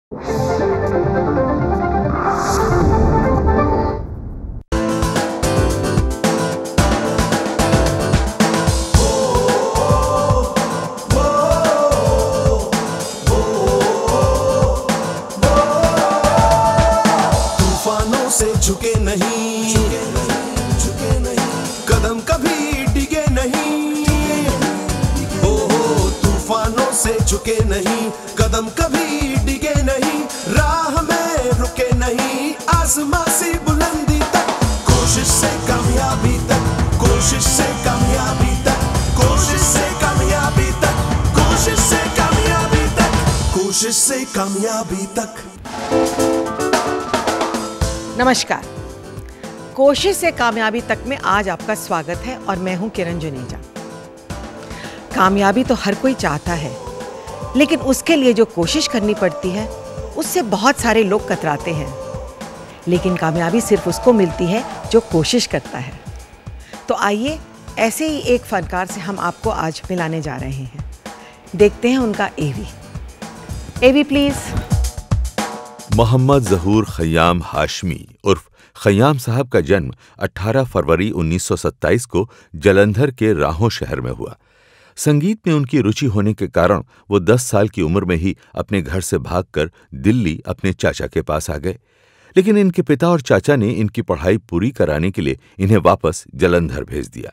तूफानों से झुके नहीं, कदम कभी डिगे नहीं। ओ तूफानों से झुके नहीं, कदम कभी डिगे नहीं, राह में रुके नहीं, आसमां से बुलंदी तक, कोशिश से कामयाबी तक, कोशिश से कामयाबी तक, कोशिश से कामयाबी तक, कोशिश से कामयाबी तक, कोशिश से कामयाबी तक। नमस्कार, कोशिश से कामयाबी तक में आज आपका स्वागत है और मैं हूं किरण जुनेजा। कामयाबी तो हर कोई चाहता है, लेकिन उसके लिए जो कोशिश करनी पड़ती है उससे बहुत सारे लोग कतराते हैं। लेकिन कामयाबी सिर्फ उसको मिलती है जो कोशिश करता है। तो आइए ऐसे ही एक फनकार से हम आपको आज मिलाने जा रहे हैं। देखते हैं उनका एवी प्लीज। मोहम्मद ज़हूर ख़य्याम हाशमी उर्फ ख़य्याम साहब का जन्म 18 फरवरी 1927 को जलंधर के राहों शहर में हुआ। संगीत में उनकी रुचि होने के कारण वो 10 साल की उम्र में ही अपने घर से भागकर दिल्ली अपने चाचा के पास आ गए। लेकिन इनके पिता और चाचा ने इनकी पढ़ाई पूरी कराने के लिए इन्हें वापस जलंधर भेज दिया।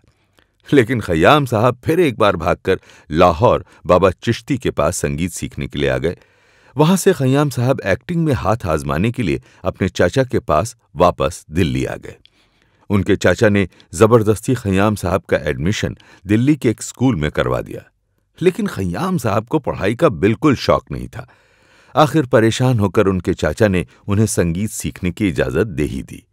लेकिन ख़य्याम साहब फिर एक बार भागकर लाहौर बाबा चिश्ती के पास संगीत सीखने के लिए आ गए। वहां से ख़य्याम साहब एक्टिंग में हाथ आजमाने के लिए अपने चाचा के पास वापस दिल्ली आ गए। उनके चाचा ने जबरदस्ती ख़य्याम साहब का एडमिशन दिल्ली के एक स्कूल में करवा दिया। लेकिन ख़य्याम साहब को पढ़ाई का बिल्कुल शौक नहीं था। आखिर परेशान होकर उनके चाचा ने उन्हें संगीत सीखने की इजाज़त दे ही दी।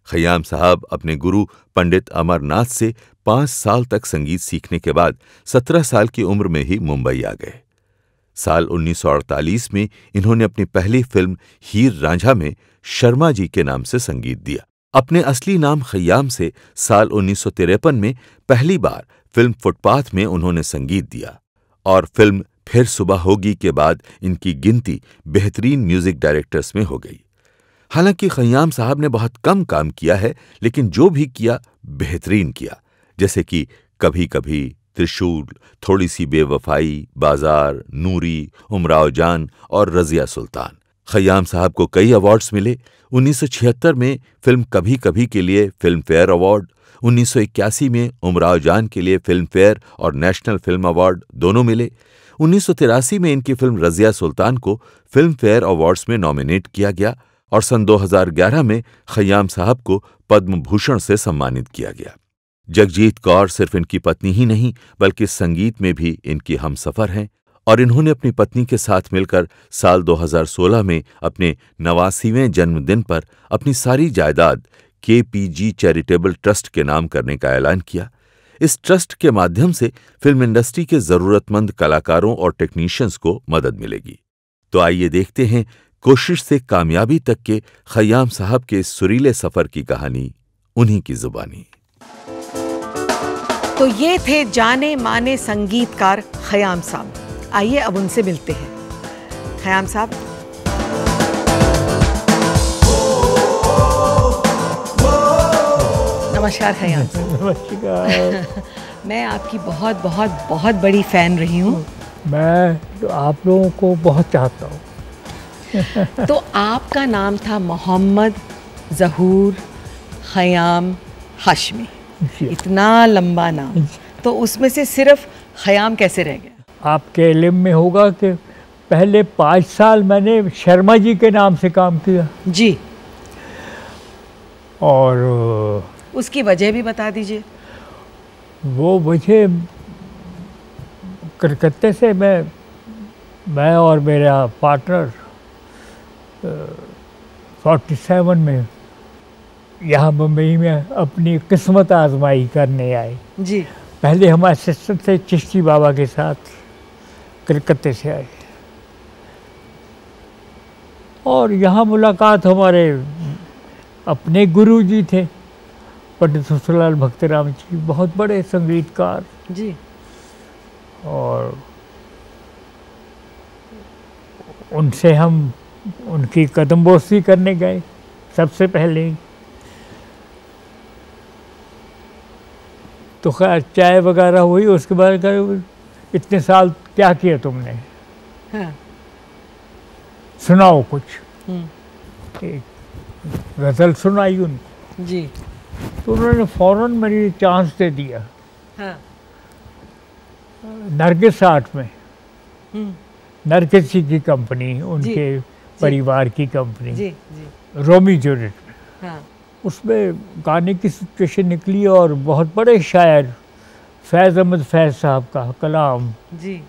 ख़य्याम साहब अपने गुरु पंडित अमरनाथ से 5 साल तक संगीत सीखने के बाद 17 साल की उम्र में ही मुंबई आ गए। साल 1948 में इन्होंने अपनी पहली फिल्म हीर रांझा में शर्मा जी के नाम से संगीत दिया। अपने असली नाम ख़य्याम से साल 1953 में पहली बार फिल्म फुटपाथ में उन्होंने संगीत दिया और फिल्म फिर सुबह होगी के बाद इनकी गिनती बेहतरीन म्यूजिक डायरेक्टर्स में हो गई। हालांकि ख़य्याम साहब ने बहुत कम काम किया है, लेकिन जो भी किया बेहतरीन किया, जैसे कि कभी कभी, त्रिशूल, थोड़ी सी बेवफाई, बाजार, नूरी, उमराव जान और रजिया सुल्तान। ख़य्याम साहब को कई अवार्ड्स मिले। 1976 में फिल्म कभी कभी के लिए फिल्म फेयर अवार्ड, 1981 में उमराव जान के लिए फिल्म फेयर और नेशनल फिल्म अवार्ड दोनों मिले। 1983 में इनकी फिल्म रजिया सुल्तान को फिल्म फेयर अवार्ड्स में नॉमिनेट किया गया और सन 2011 में ख़य्याम साहब को पद्म भूषण से सम्मानित किया गया। जगजीत कौर सिर्फ इनकी पत्नी ही नहीं बल्कि संगीत में भी इनकी हमसफर हैं और इन्होंने अपनी पत्नी के साथ मिलकर साल 2016 में अपने 89वें जन्मदिन पर अपनी सारी जायदाद KPG चैरिटेबल ट्रस्ट के नाम करने का ऐलान किया। इस ट्रस्ट के माध्यम से फिल्म इंडस्ट्री के जरूरतमंद कलाकारों और टेक्नीशियंस को मदद मिलेगी। तो आइए देखते हैं कोशिश से कामयाबी तक के ख़य्याम साहब के सुरीले सफर की कहानी उन्हीं की जुबानी। तो ये थे जाने माने संगीतकार ख़य्याम साहब। आइए अब उनसे मिलते हैं। ख़य्याम साहब, नमस्कार। ख़य्याम नमस्कार। मैं आपकी बहुत बहुत बहुत बड़ी फ़ैन रही हूँ। मैं तो आप लोगों को बहुत चाहता हूँ। तो आपका नाम था मोहम्मद ज़हूर ख़य्याम हाशमी, इतना लंबा नाम, तो उसमें से सिर्फ ख़य्याम कैसे रह गया? आपके इल्म में होगा कि पहले 5 साल मैंने शर्मा जी के नाम से काम किया जी, और उसकी वजह भी बता दीजिए। वो वजह कलकत्ते से मैं और मेरा पार्टनर 47 में यहाँ मुंबई में अपनी किस्मत आजमाई करने आए जी। पहले हम असिस्टेंट थे चिश्ती बाबा के साथ, कलकत्ते से आए और यहाँ मुलाकात हमारे अपने गुरु जी थे पंडित सुसलाल भक्तराम जी, बहुत बड़े संगीतकार जी, और उनसे हम उनकी कदमबोसी करने गए सबसे पहले ही। तो खैर चाय वगैरह हुई, उसके बाद कहा इतने साल क्या किया तुमने, हाँ। सुनाओ कुछ। एक गज़ल सुनाई उनको, जी। तो उन्होंने फौरन मेरी चांस दे दिया। हाँ। नरगिस आर्ट में, नरगिस जी की कंपनी, उनके परिवार की कंपनी, जी जी। रोमी जूलियट में, हाँ। उसमें गाने की सिचुएशन निकली और बहुत बड़े शायर फैज़ अहमद फैज़ साहब का कलाम, जी।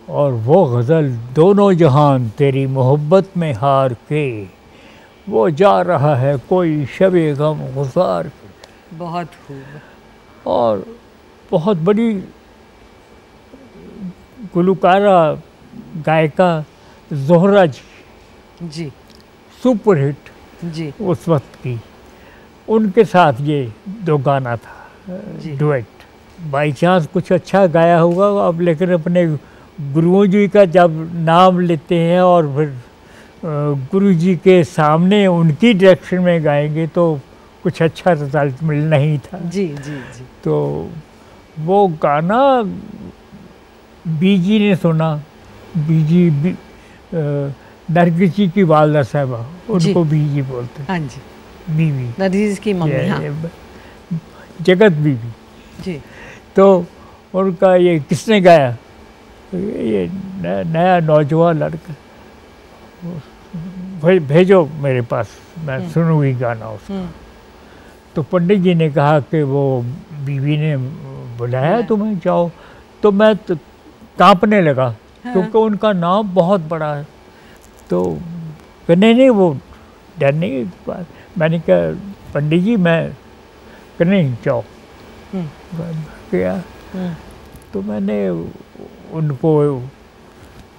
और वो गज़ल, दोनों जहान तेरी मोहब्बत में हार के, वो जा रहा है कोई शबे गम गुज़ार के। बहुत खूब। और बहुत बड़ी गुलकारा गायिका ज़ोहरा जी, जी सुपर हिट जी उस वक्त की, उनके साथ ये दो गाना था डुएट। बाई चांस कुछ अच्छा गाया होगा अब, लेकिन अपने गुरुओं जी का जब नाम लेते हैं और फिर गुरु जी के सामने उनकी डायरेक्शन में गाएंगे तो कुछ अच्छा रिजल्ट मिलना ही था। जी जी जी। तो वो गाना बीजी ने सुना, बीजी नरगिस जी की वालदा साहबा, उनको बीजी बोलते, हाँ जी, बीवी, नरगिस की मम्मी, हाँ। जगत बीवी जी। तो उनका ये किसने गाया, ये नया नौजवान लड़का, भेजो मेरे पास, मैं सुनूंगी गाना उसका। तो पंडित जी ने कहा कि वो बीवी ने बुलाया तुम्हें, जाओ। तो मैं कांपने लगा, क्योंकि उनका नाम बहुत बड़ा है। तो नहीं वो डरने की बात, मैंने कहा पंडित जी मैं नहीं, जाओ। गया तो मैंने उनको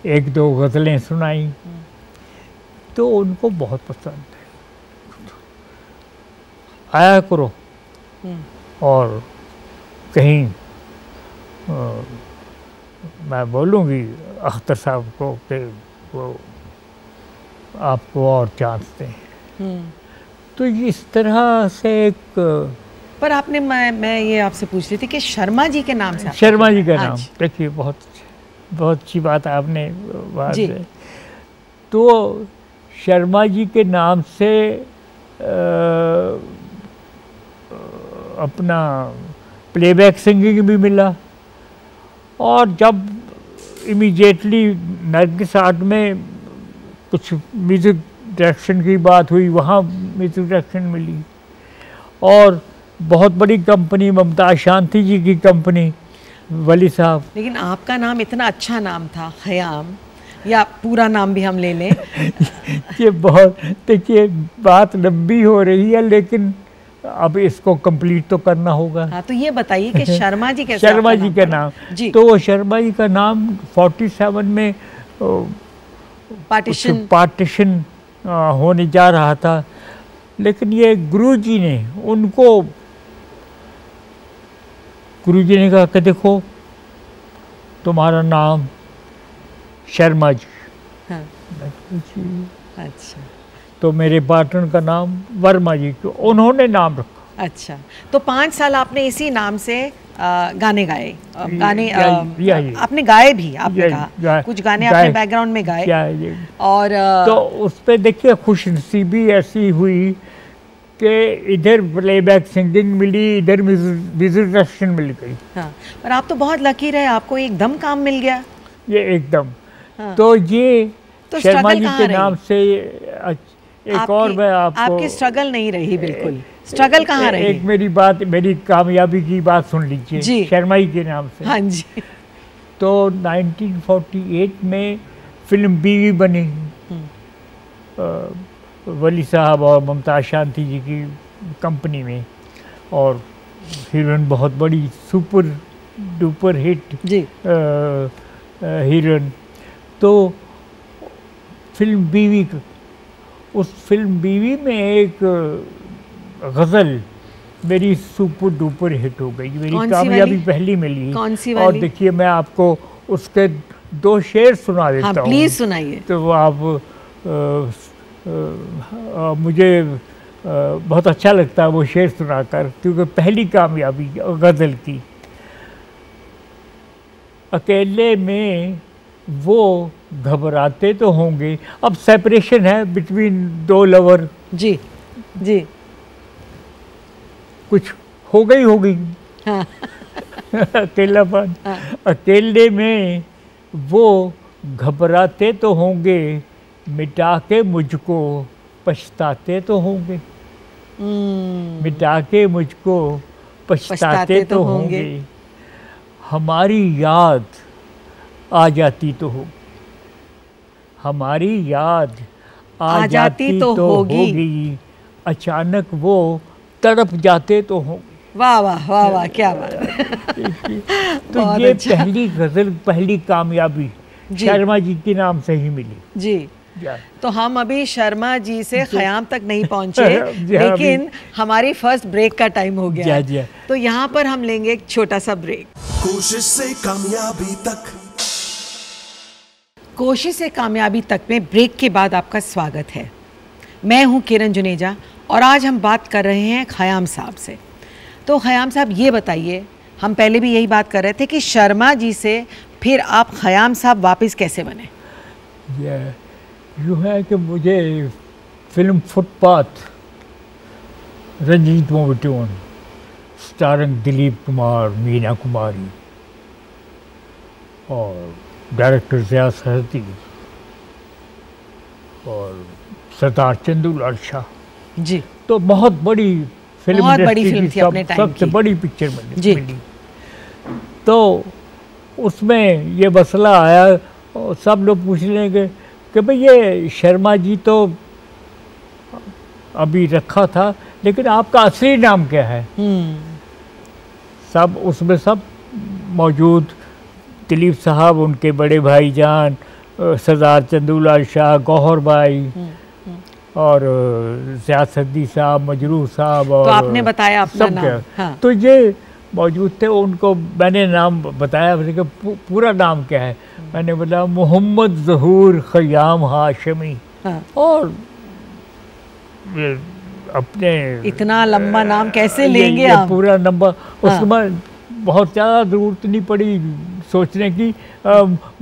एक दो गज़लें सुनाई, तो उनको बहुत पसंद है। आया करो, और कहीं मैं बोलूँगी अख्तर साहब को कि वो आपको और चांस दें। तो इस तरह से एक। पर आपने, मैं ये आपसे पूछ रही थी कि शर्मा जी के नाम से, शर्मा जी का नाम, देखिए बहुत अच्छी बात आपने बात है। तो शर्मा जी के नाम से अपना प्लेबैक सिंगिंग भी मिला, और जब इमीडिएटली नरगिस आर्ट में कुछ म्यूज़िक डायरेक्शन की बात हुई, वहाँ म्यूज़िक डायरेक्शन मिली। और बहुत बड़ी कंपनी, मुमताज़ शांति जी की कंपनी, वली साहब। लेकिन आपका नाम इतना अच्छा नाम था, ख़याम, या पूरा नाम भी हम ले लें। ये बहुत, देखिए बात लंबी हो रही है, लेकिन अब इसको कंप्लीट तो करना होगा। हाँ, तो ये बताइए कि शर्मा जी कैसे, शर्मा जी का नाम जी। तो शर्मा जी का नाम 47 में पार्टीशन होने जा रहा था, लेकिन ये गुरुजी ने उनको, गुरुजी ने कहा कि देखो तुम्हारा नाम शर्मा जी। हाँ। अच्छा। तो मेरे पार्टनर का नाम वर्मा जी, उन्होंने नाम रखा। अच्छा, तो 5 साल आपने इसी नाम से गाने गाए, गाने आपने गाए भी, आपने कहा कुछ गाने अपने बैकग्राउंड में गाए। और तो उस पर देखिए खुशनसीबी ऐसी हुई कि इधर प्लेबैक सिंगिंग मिली, इधर म्यूजिक डायरेक्शन मिल गई। हाँ, पर आप तो बहुत लकी रहे, आपको एकदम काम मिल गया। ये एकदम। हाँ। तो ये तो शर्मा जी के नाम से एक और मैं आपको, आपकी स्ट्रगल नहीं रही बिल्कुल। स्ट्रगल कहाँ रही? एक मेरी बात, मेरी कामयाबी की बात सुन लीजिए शर्मा जी के नाम से। हाँ जी। तो 1948 में फिल्म बीवी बनी, वली साहब और मुमताज़ शांति जी की कंपनी में, और हीरोइन बहुत बड़ी सुपर डुपर हिट हीरोइन। तो फिल्म बीवी, उस फिल्म बीवी में एक गज़ल मेरी सुपर डुपर हिट हो गई, मेरी कामयाबी पहली मिली। कौन सी वाली? और देखिए मैं आपको उसके 2 शेर सुना देता हूँ। प्लीज सुनाइए। तो आप मुझे बहुत अच्छा लगता है वो शेर सुनाकर, क्योंकि पहली कामयाबी गज़ल की। अकेले में वो घबराते तो होंगे, अब सेपरेशन है बिटवीन दो लवर, जी जी, कुछ हो गई होगी। हाँ। अकेलापन, हाँ। अकेले में वो घबराते तो होंगे, मिटा के मुझको पछताते तो होंगे, मिटा के मुझको पछताते तो होंगे, हमारी याद आ जाती तो हो, हमारी याद आ जाती तो होगी, अचानक वो तड़प जाते तो होंगे। वाह वाह वाह वाह, क्या बात है। तो बहुत ये अच्छा। पहली गज़ल, पहली कामयाबी जी। शर्मा जी के नाम से ही मिली। जी, या, तो हम अभी शर्मा जी से ख़याम तक नहीं पहुंचे, जी हाँ, लेकिन हमारी फर्स्ट ब्रेक का टाइम हो गया जी है। हाँ। तो यहाँ पर हम लेंगे एक छोटा सा ब्रेक। कोशिश से कामयाबी तक, कोशिश से कामयाबी तक में ब्रेक के बाद आपका स्वागत है। मैं हूँ किरण जुनेजा और आज हम बात कर रहे हैं ख़याम साहब से। तो ख़याम साहब ये बताइए, हम पहले भी यही बात कर रहे थे कि शर्मा जी से फिर आप ख़याम साहब वापस कैसे बने? यूँ है कि मुझे film Footpath, Ranjit Movietone, starring Dilip Kumar, Meena Kumari और डायरेक्टर ज़िया सहती और सरदार चंदूलाल शाह, जी, तो बहुत बड़ी फिल्म, बहुत बड़ी इंडस्ट्री फिल्म की थी अपने टाइम सबसे की। बड़ी पिक्चर जी। मिली। तो उसमें ये मसला आया और सब लोग पूछ लेंगे कि भाई ये शर्मा जी तो अभी रखा था, लेकिन आपका असली नाम क्या है? सब उसमें सब मौजूद, दिलीप साहब, उनके बड़े भाईजान सरदार चंदूलाल शाह, गौहर भाई और ज़िया-उद-दीन साहब, मजरूह साहब, और तो आपने बताया अपना सब नाम। क्या। हाँ। तो ये मौजूद थे, उनको मैंने नाम बताया, मैंने कहा पूरा नाम क्या है? मैंने बोला मोहम्मद ज़हूर ख़याम हाशमी। हाँ। और ये अपने इतना लंबा नाम कैसे ये लेंगे आप? पूरा नंबर। हाँ। उसके बाद बहुत ज़्यादा ज़रूरत नहीं पड़ी सोचने की।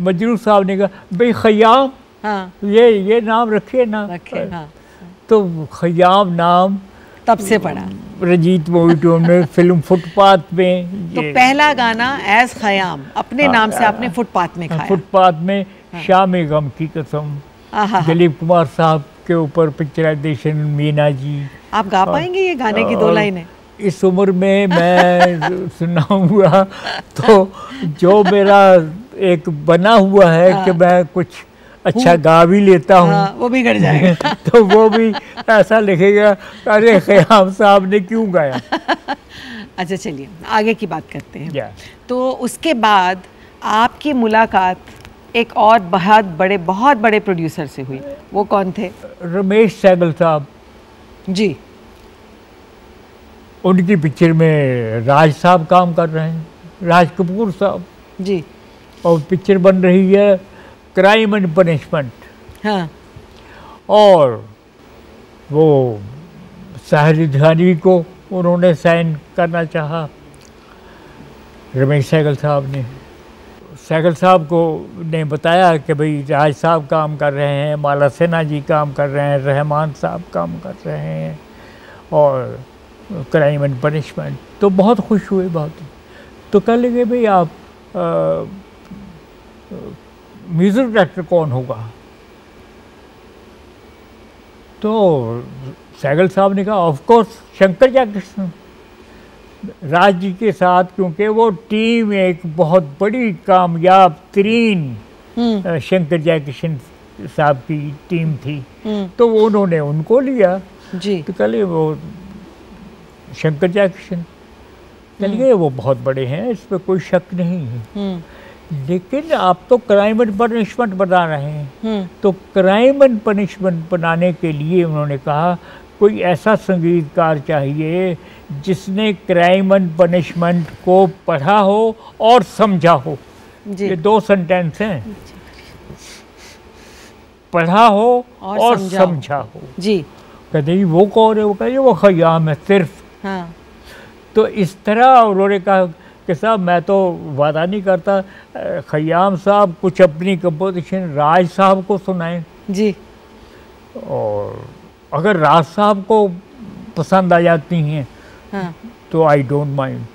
मजरूह साहब ने कहा भाई ख़याम, हाँ, ये नाम रखिए ना। रखे। हाँ, तो ख़याम नाम तब से पढ़ा। रंजीत मूवी टून में, फिल्म फुटपाथ में। तो पहला गाना एज ख़याम अपने नाम से आपने फुटपाथ में खाया। फुटपाथ में शाम गम की कसम, आहा, दिलीप कुमार साहब के ऊपर पिक्चराइजेशन, मीना जी। आप गा पाएंगे ये गाने की दो और लाइनें? इस उम्र में मैं सुनाऊंगा तो जो मेरा एक बना हुआ है कि मैं कुछ अच्छा गा भी लेता हूँ, हाँ, वो बिगड़ जाएगा। तो वो भी ऐसा लिखेगा अरे ख़याम साहब ने क्यों गाया। अच्छा, चलिए आगे की बात करते हैं। या, तो उसके बाद आपकी मुलाकात एक और बहुत बड़े प्रोड्यूसर से हुई। वो कौन थे? रमेश सहगल साहब। जी, उनकी पिक्चर में राज साहब काम कर रहे हैं, राज कपूर साहब, जी, और पिक्चर बन रही है क्राइम एंड पनिशमेंट। हाँ, और वो साहिर रिजवानी को उन्होंने साइन करना चाहा, रमेश सहगल साहब ने। सहगल साहब को ने बताया कि भाई राज साहब काम कर रहे हैं, माला सिन्हा जी काम कर रहे हैं, रहमान साहब काम कर रहे हैं, और क्राइम एंड पनिशमेंट। तो बहुत खुश हुए बहुत। तो कह लगे भाई आप म्यूज़िक डायरेक्टर कौन होगा? तो सहगल साहब ने कहा ऑफ कोर्स शंकर जयकिशन, राज जी के साथ, क्योंकि वो टीम एक बहुत बड़ी कामयाब तरीन शंकर जयकिशन साहब की टीम थी। तो वो उन्होंने उनको लिया। जी, तो कल वो शंकर जयकिशन चलिए, वो बहुत बड़े हैं, इस पर कोई शक नहीं है। लेकिन आप तो क्राइम एंड पनिशमेंट बना रहे हैं। तो क्राइम एंड पनिशमेंट बनाने के लिए उन्होंने कहा कोई ऐसा संगीतकार चाहिए जिसने क्राइम एंड पनिशमेंट को पढ़ा हो और समझा हो। जी, ये दो सेंटेंस हैं। पढ़ा हो और समझा समझा हो। जी। कहते जी वो कौन है? वो कहते वो खयाम है सिर्फ। हाँ। तो इस तरह उन्होंने कहा कि साहब मैं तो वादा नहीं करता, खयाम साहब कुछ अपनी कंपोजिशन राज साहब को सुनाएं, जी। और अगर राज साहब को पसंद आ जाती हैं हाँ। तो आई डोंट माइंड,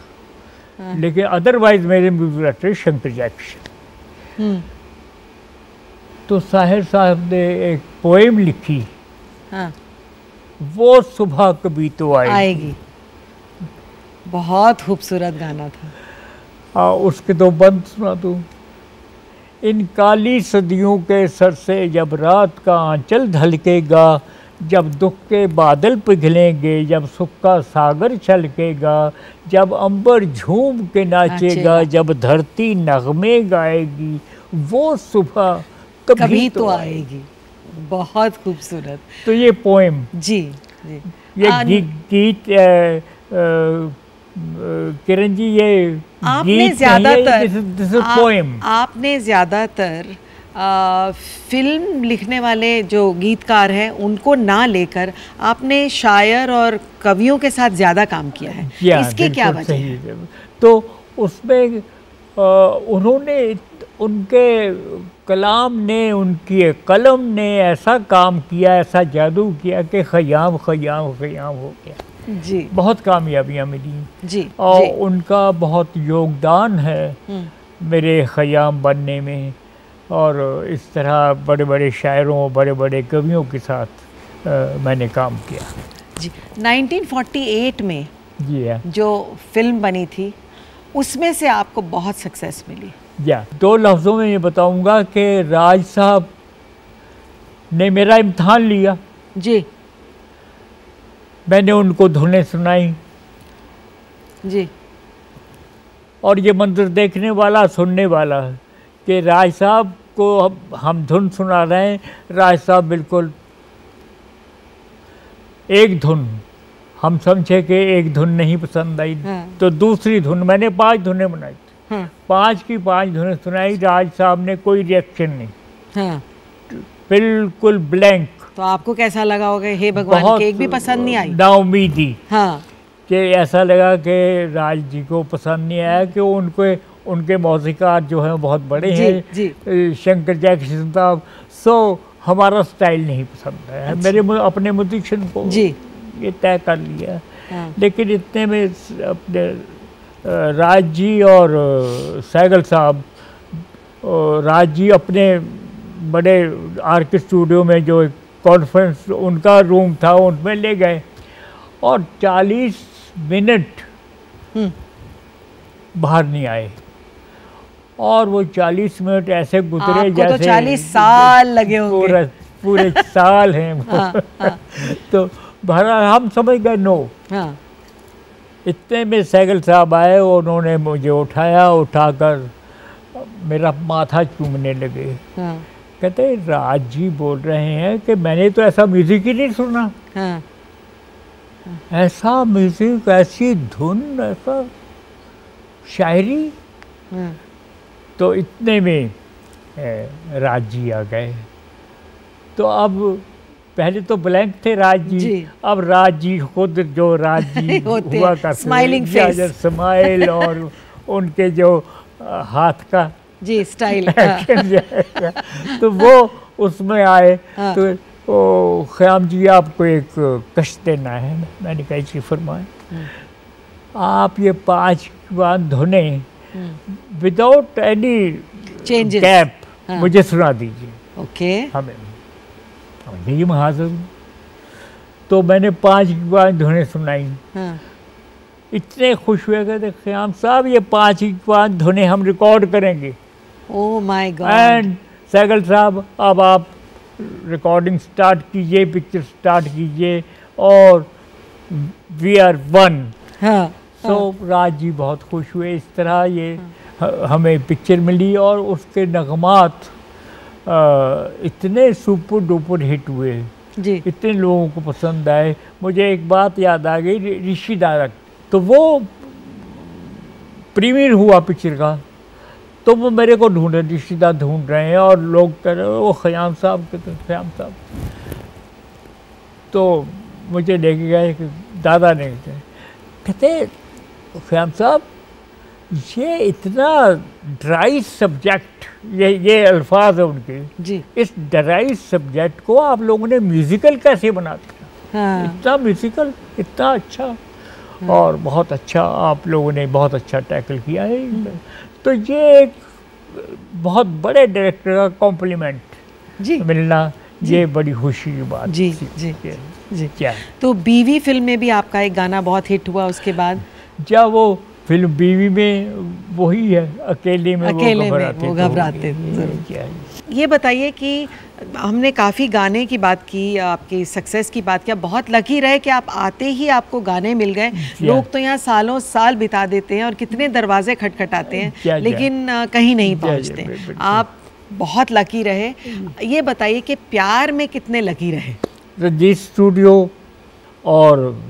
लेकिन अदरवाइज मेरे म्यूजिक डायरेक्टर शंकर जयकिशन। तो साहिर साहब ने एक पोएम लिखी, हाँ। वो सुबह कभी तो आएगी। बहुत खूबसूरत गाना था। उसके दो बंद सुना दूं। इन काली सदियों के सर से जब रात का आंचल ढलकेगा, जब दुख के बादल पिघलेंगे, जब सुख का सागर छलकेगा, जब अंबर झूम के नाचेगा, जब धरती नगमे गाएगी, वो सुबह कभी तो आएगी। बहुत खूबसूरत। तो ये पोएम, जी जी, ये गीत किरण जी, ये आपने ज़्यादातर फिल्म लिखने वाले जो गीतकार हैं उनको ना लेकर आपने शायर और कवियों के साथ ज़्यादा काम किया है, इसकी क्या वजह है? तो उसमें उन्होंने, उनके कलाम ने, उनकी कलम ने ऐसा काम किया, ऐसा जादू किया कि खयाम खयाम खयाम हो गया। जी। बहुत कामयाबियाँ मिली जी। और जी। उनका बहुत योगदान है मेरे खयाम बनने में, और इस तरह बड़े बड़े शायरों, बड़े बड़े कवियों के साथ मैंने काम किया। जी। 1948 में जी जो फिल्म बनी थी उसमें से आपको बहुत सक्सेस मिली। दो लफ्ज़ों में ये बताऊंगा कि राज साहब ने मेरा इम्तहान लिया। जी। मैंने उनको धुनें सुनाई। जी। और ये मंजर देखने वाला, सुनने वाला कि राज साहब को हम धुन सुना रहे हैं, राज साहब बिल्कुल एक धुन, हम समझे कि एक धुन नहीं पसंद आई। हाँ। तो दूसरी धुन, मैंने 5 धुनें बनाई थी। हाँ। 5 की 5 धुनें सुनाई, राज साहब ने कोई रिएक्शन नहीं। हाँ। बिल्कुल ब्लैंक। तो आपको कैसा लगा होगा? हे भगवान, केक भी पसंद नहीं आई? नाउमीदी। हाँ। कि ऐसा लगा कि राज जी को पसंद नहीं आया कि उनके मौसीकार जो हैं बहुत बड़े हैं, शंकर जयकिशन साहब, सो हमारा स्टाइल नहीं पसंद है। अच्छा। मेरे अपने म्यूजिशियन को जी ये तय कर लिया। हाँ। लेकिन इतने में अपने राज जी और सैगल साहब, राज जी अपने बड़े आर्क स्टूडियो में जो कॉन्फ्रेंस उनका रूम था उनमें ले गए, और 40 मिनट बाहर नहीं आए, और वो 40 मिनट ऐसे गुजरे जैसे तो 40 साल लगे होंगे। पूरे साल हैं वो। हाँ। तो बहरहाल हम समझ गए नो। हाँ। इतने में सैगल साहब आए, उन्होंने मुझे उठाया, उठाकर मेरा माथा चूमने लगे। हाँ। कहते राज जी बोल रहे हैं कि मैंने तो ऐसा म्यूजिक ही नहीं सुना। हाँ। ऐसा म्यूजिक, ऐसी धुन, ऐसा शायरी। हाँ। तो इतने में राज जी आ गए। तो अब पहले तो ब्लैंक थे राज जी, अब राज जी खुद, जो राज जी हुआ करते, स्माइलिंग फेस, स्माइल, और उनके जो हाथ का जी स्टाइल। तो वो उसमें आए। हाँ। तो ख़याम जी आपको एक कष्ट देना है। मैंने कहा जी फरमाएं। आप ये 5 धुनें विदाउट एनी गैप मुझे सुना दीजिए। ओके। हमें नहीं हाजिर। तो मैंने 5 धुनें सुनाई। हाँ। इतने खुश हुए, कहते ख़याम साहब ये 5 धुनें हम रिकॉर्ड करेंगे। Oh my god. And Saigal साहब अब आप रिकॉर्डिंग स्टार्ट कीजिए, पिक्चर स्टार्ट कीजिए, और वी आर वन। हाँ। सो राज जी बहुत खुश हुए। इस तरह ये हमें पिक्चर मिली, और उसके नगमात इतने सुपर डुपर हिट हुए जी, इतने लोगों को पसंद आए। मुझे एक बात याद आ गई, ऋषि दारक, तो वो प्रीमियर हुआ पिक्चर का, तो वो मेरे को ढूंढ रहे, रिश्तेदार ढूंढ रहे हैं और लोग कह रहे हैं वो ख़याम साहब के, तो ख़याम साहब। तो मुझे लेके गए कि दादा ने, कहते ख़याम साहब ये इतना ड्राई सब्जेक्ट, ये अल्फाज है उनके जी, इस ड्राई सब्जेक्ट को आप लोगों ने म्यूज़िकल कैसे बना दिया? हाँ, इतना म्यूज़िकल, इतना अच्छा, और बहुत अच्छा आप लोगों ने बहुत अच्छा टैकल किया है। तो ये एक बहुत बड़े डायरेक्टर का कॉम्प्लीमेंट जी, मिलना, ये बड़ी खुशी की बात जी, थी। जी, जी। क्या तो बीवी फिल्म में भी आपका एक गाना बहुत हिट हुआ उसके बाद। क्या वो फिल्म बीवी में वही है, अकेले में अकेले वो में घबराते, वो तो घबराते, ये जरूर। क्या है? ये बताइए कि हमने काफ़ी गाने की बात की, आपकी सक्सेस की बात किया, बहुत लकी रहे कि आप आते ही आपको गाने मिल गए। लोग तो यहाँ सालों साल बिता देते हैं और कितने दरवाजे खटखटाते हैं, लेकिन कहीं नहीं पहुँचते। आप बहुत लकी रहे। ये बताइए कि प्यार में कितने लकी रहे? रंजीत स्टूडियो और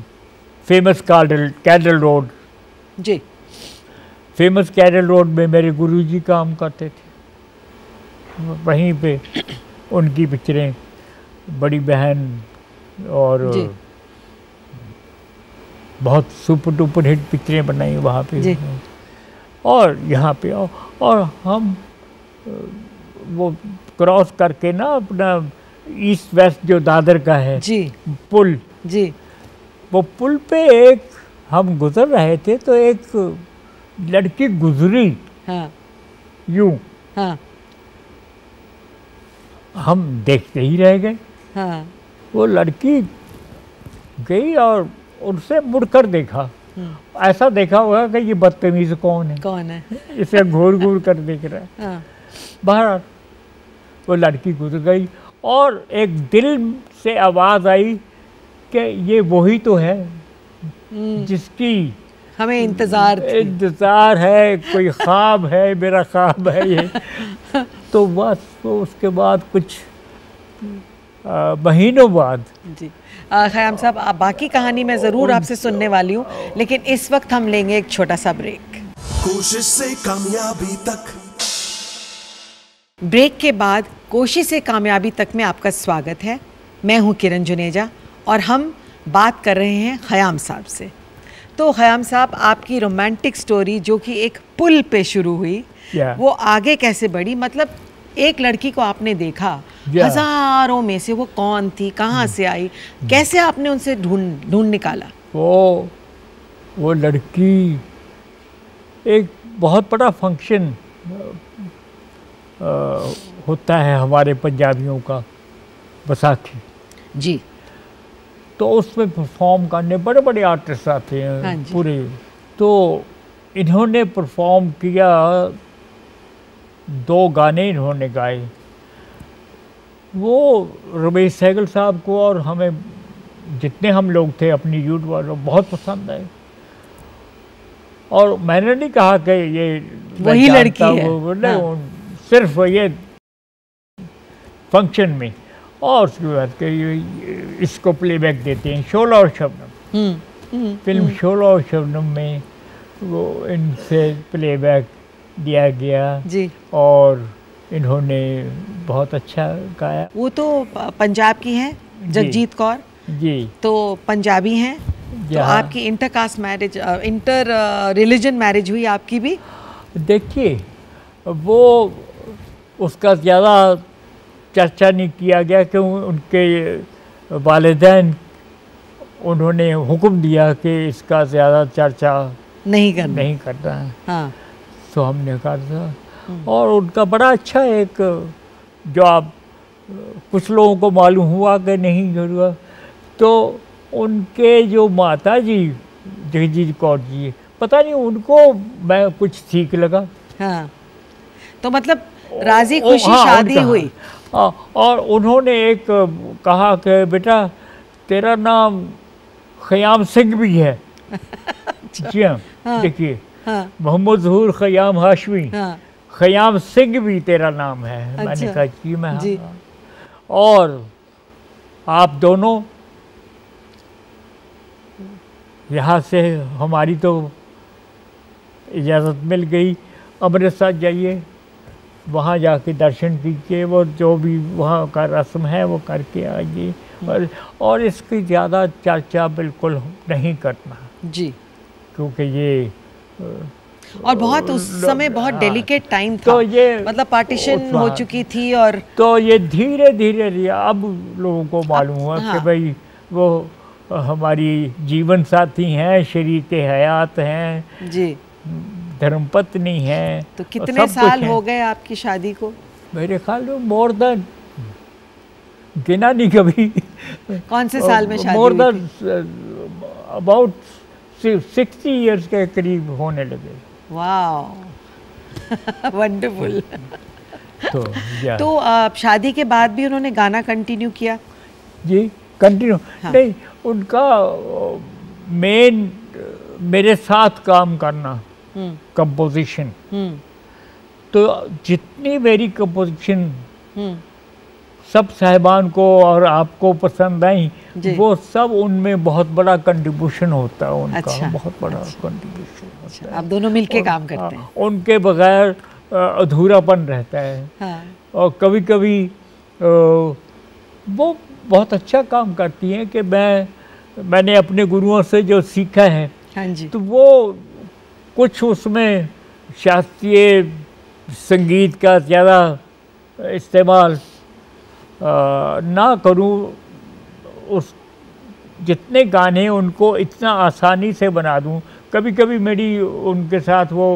फेमस कैडल रोड, जी, फेमस कैडल रोड में मेरे गुरुजी काम करते थे। वहीं पे उनकी पिक्चरें, बड़ी बहन और जी, बहुत सुपर डुपर हिट पिक्चरें बनाई वहाँ पे। जी। और यहाँ पे और हम वो क्रॉस करके ना अपना ईस्ट वेस्ट जो दादर का है जी, पुल, जी, वो पुल पे एक हम गुजर रहे थे तो एक लड़की गुजरी हाँ, यूं, हाँ, हम देखते ही रह गए। हाँ, वो लड़की गई और उनसे मुड़कर देखा, ऐसा देखा होगा कि ये बदतमीज कौन है, कौन है? इसे घूर घूर कर देख रहा है। हाँ, बाहर वो लड़की गुजर गई और एक दिल से आवाज़ आई कि ये वही तो है जिसकी हमें इंतज़ार थी। इंतज़ार है, कोई ख्वाब है, मेरा ख्वाब है ये। तो बस तो उसके बाद कुछ महीनों बाद जी, ख़याम साहब, बाकी कहानी मैं ज़रूर आपसे सुनने वाली हूँ, लेकिन इस वक्त हम लेंगे एक छोटा सा ब्रेक। कोशिश से कामयाबी तक। ब्रेक के बाद कोशिश से कामयाबी तक में आपका स्वागत है। मैं हूँ किरण जुनेजा और हम बात कर रहे हैं ख़याम साहब से। तो ख़याम साहब, आपकी रोमांटिक स्टोरी जो कि एक पुल पे शुरू हुई, वो आगे कैसे बढ़ी? मतलब एक लड़की को आपने देखा, हजारों में से वो कौन थी, कहाँ से आई, कैसे आपने उनसे ढूंढ निकाला? वो लड़की, एक बहुत बड़ा फंक्शन होता है हमारे पंजाबियों का, बैसाखी जी, तो उसमें परफॉर्म करने बड़े बड़े आर्टिस्ट आते हैं। हाँ, पूरे। तो इन्होंने परफॉर्म किया, 2 गाने इन्होंने गाए। वो रमेश सहगल साहब को और हमें जितने हम लोग थे अपनी यूथ वालों बहुत पसंद आए। और मैंने नहीं कहा कि ये वही लड़की है, हाँ। सिर्फ ये फंक्शन में, और उसके बाद के इसको प्लेबैक देते हैं शोला और शबनम। फिल्म शोला और शबनम में वो इनसे प्लेबैक दिया गया जी, और इन्होंने बहुत अच्छा गाया। वो तो पंजाब की हैं, जगजीत कौर जी, तो पंजाबी हैं। तो आपकी intercaste marriage, inter religion marriage हुई आपकी भी? देखिए, वो उसका ज़्यादा चर्चा नहीं किया गया कि उनके वालिदैन उन्होंने हुक्म दिया कि इसका ज़्यादा चर्चा नहीं करना है। हाँ, तो हमने कर दिया। और उनका बड़ा अच्छा एक, जो आप कुछ लोगों को मालूम हुआ कि नहीं हुआ, तो उनके जो माता जी जगजीत कौर जी, पता नहीं उनको मैं कुछ ठीक लगा। हाँ, तो मतलब राजी खुशी शादी हुई। और उन्होंने एक कहा कि बेटा तेरा नाम ख़याम सिंह भी है। जी हाँ, देखिए, मोहम्मद ज़हूर ख़याम हाशमी, ख़याम सिंह भी तेरा नाम है। अच्छा, मैंने कहा जी मैं जी। हाँ। और आप दोनों यहाँ से, हमारी तो इजाज़त मिल गई अमृतसर जाइए, वहाँ जाके दर्शन कीजिए, वो जो भी वहाँ का रस्म है वो करके आइए, और इसकी ज़्यादा चर्चा बिल्कुल नहीं करना जी, क्योंकि ये और बहुत उस समय बहुत डेलिकेट टाइम था, तो ये मतलब पार्टीशन हो चुकी थी, और तो ये धीरे धीरे अब लोगों को मालूम हुआ हाँ। कि भाई वो हमारी जीवन साथी हैं, शरीके हयात हैं, जी। धर्मपत्नी हैं। तो कितने सब साल कुछ हो हैं। गए आपकी शादी को? मेरे ख्याल में मोर देन, गिना नहीं कभी, कौन से साल में शादी मोर हुई देन थी? अबाउट 60 इयर्स के करीब होने लगे। वाह, वंडरफुल। तो या तो शादी के बाद भी उन्होंने गाना कंटिन्यू किया? जी कंटिन्यू हाँ। नहीं, उनका मेन मेरे साथ काम करना, कंपोजिशन। तो जितनी मेरी कंपोजिशन सब साहिबान को और आपको पसंद आई, जी। वो सब उनमें बहुत बड़ा कंट्रीब्यूशन होता है उनका। अच्छा, बहुत बड़ा अच्छा। कंट्रीब्यूशन होता अच्छा, है। आप दोनों मिलके और- काम करते हैं? उनके बगैर अधूरापन रहता है। हाँ, और कभी कभी वो बहुत अच्छा काम करती हैं कि मैंने अपने गुरुओं से जो सीखा है, हाँ जी, तो वो कुछ उसमें शास्त्रीय संगीत का ज़्यादा इस्तेमाल ना करूं, उस जितने गाने उनको इतना आसानी से बना दूं। कभी कभी मेरी उनके साथ वो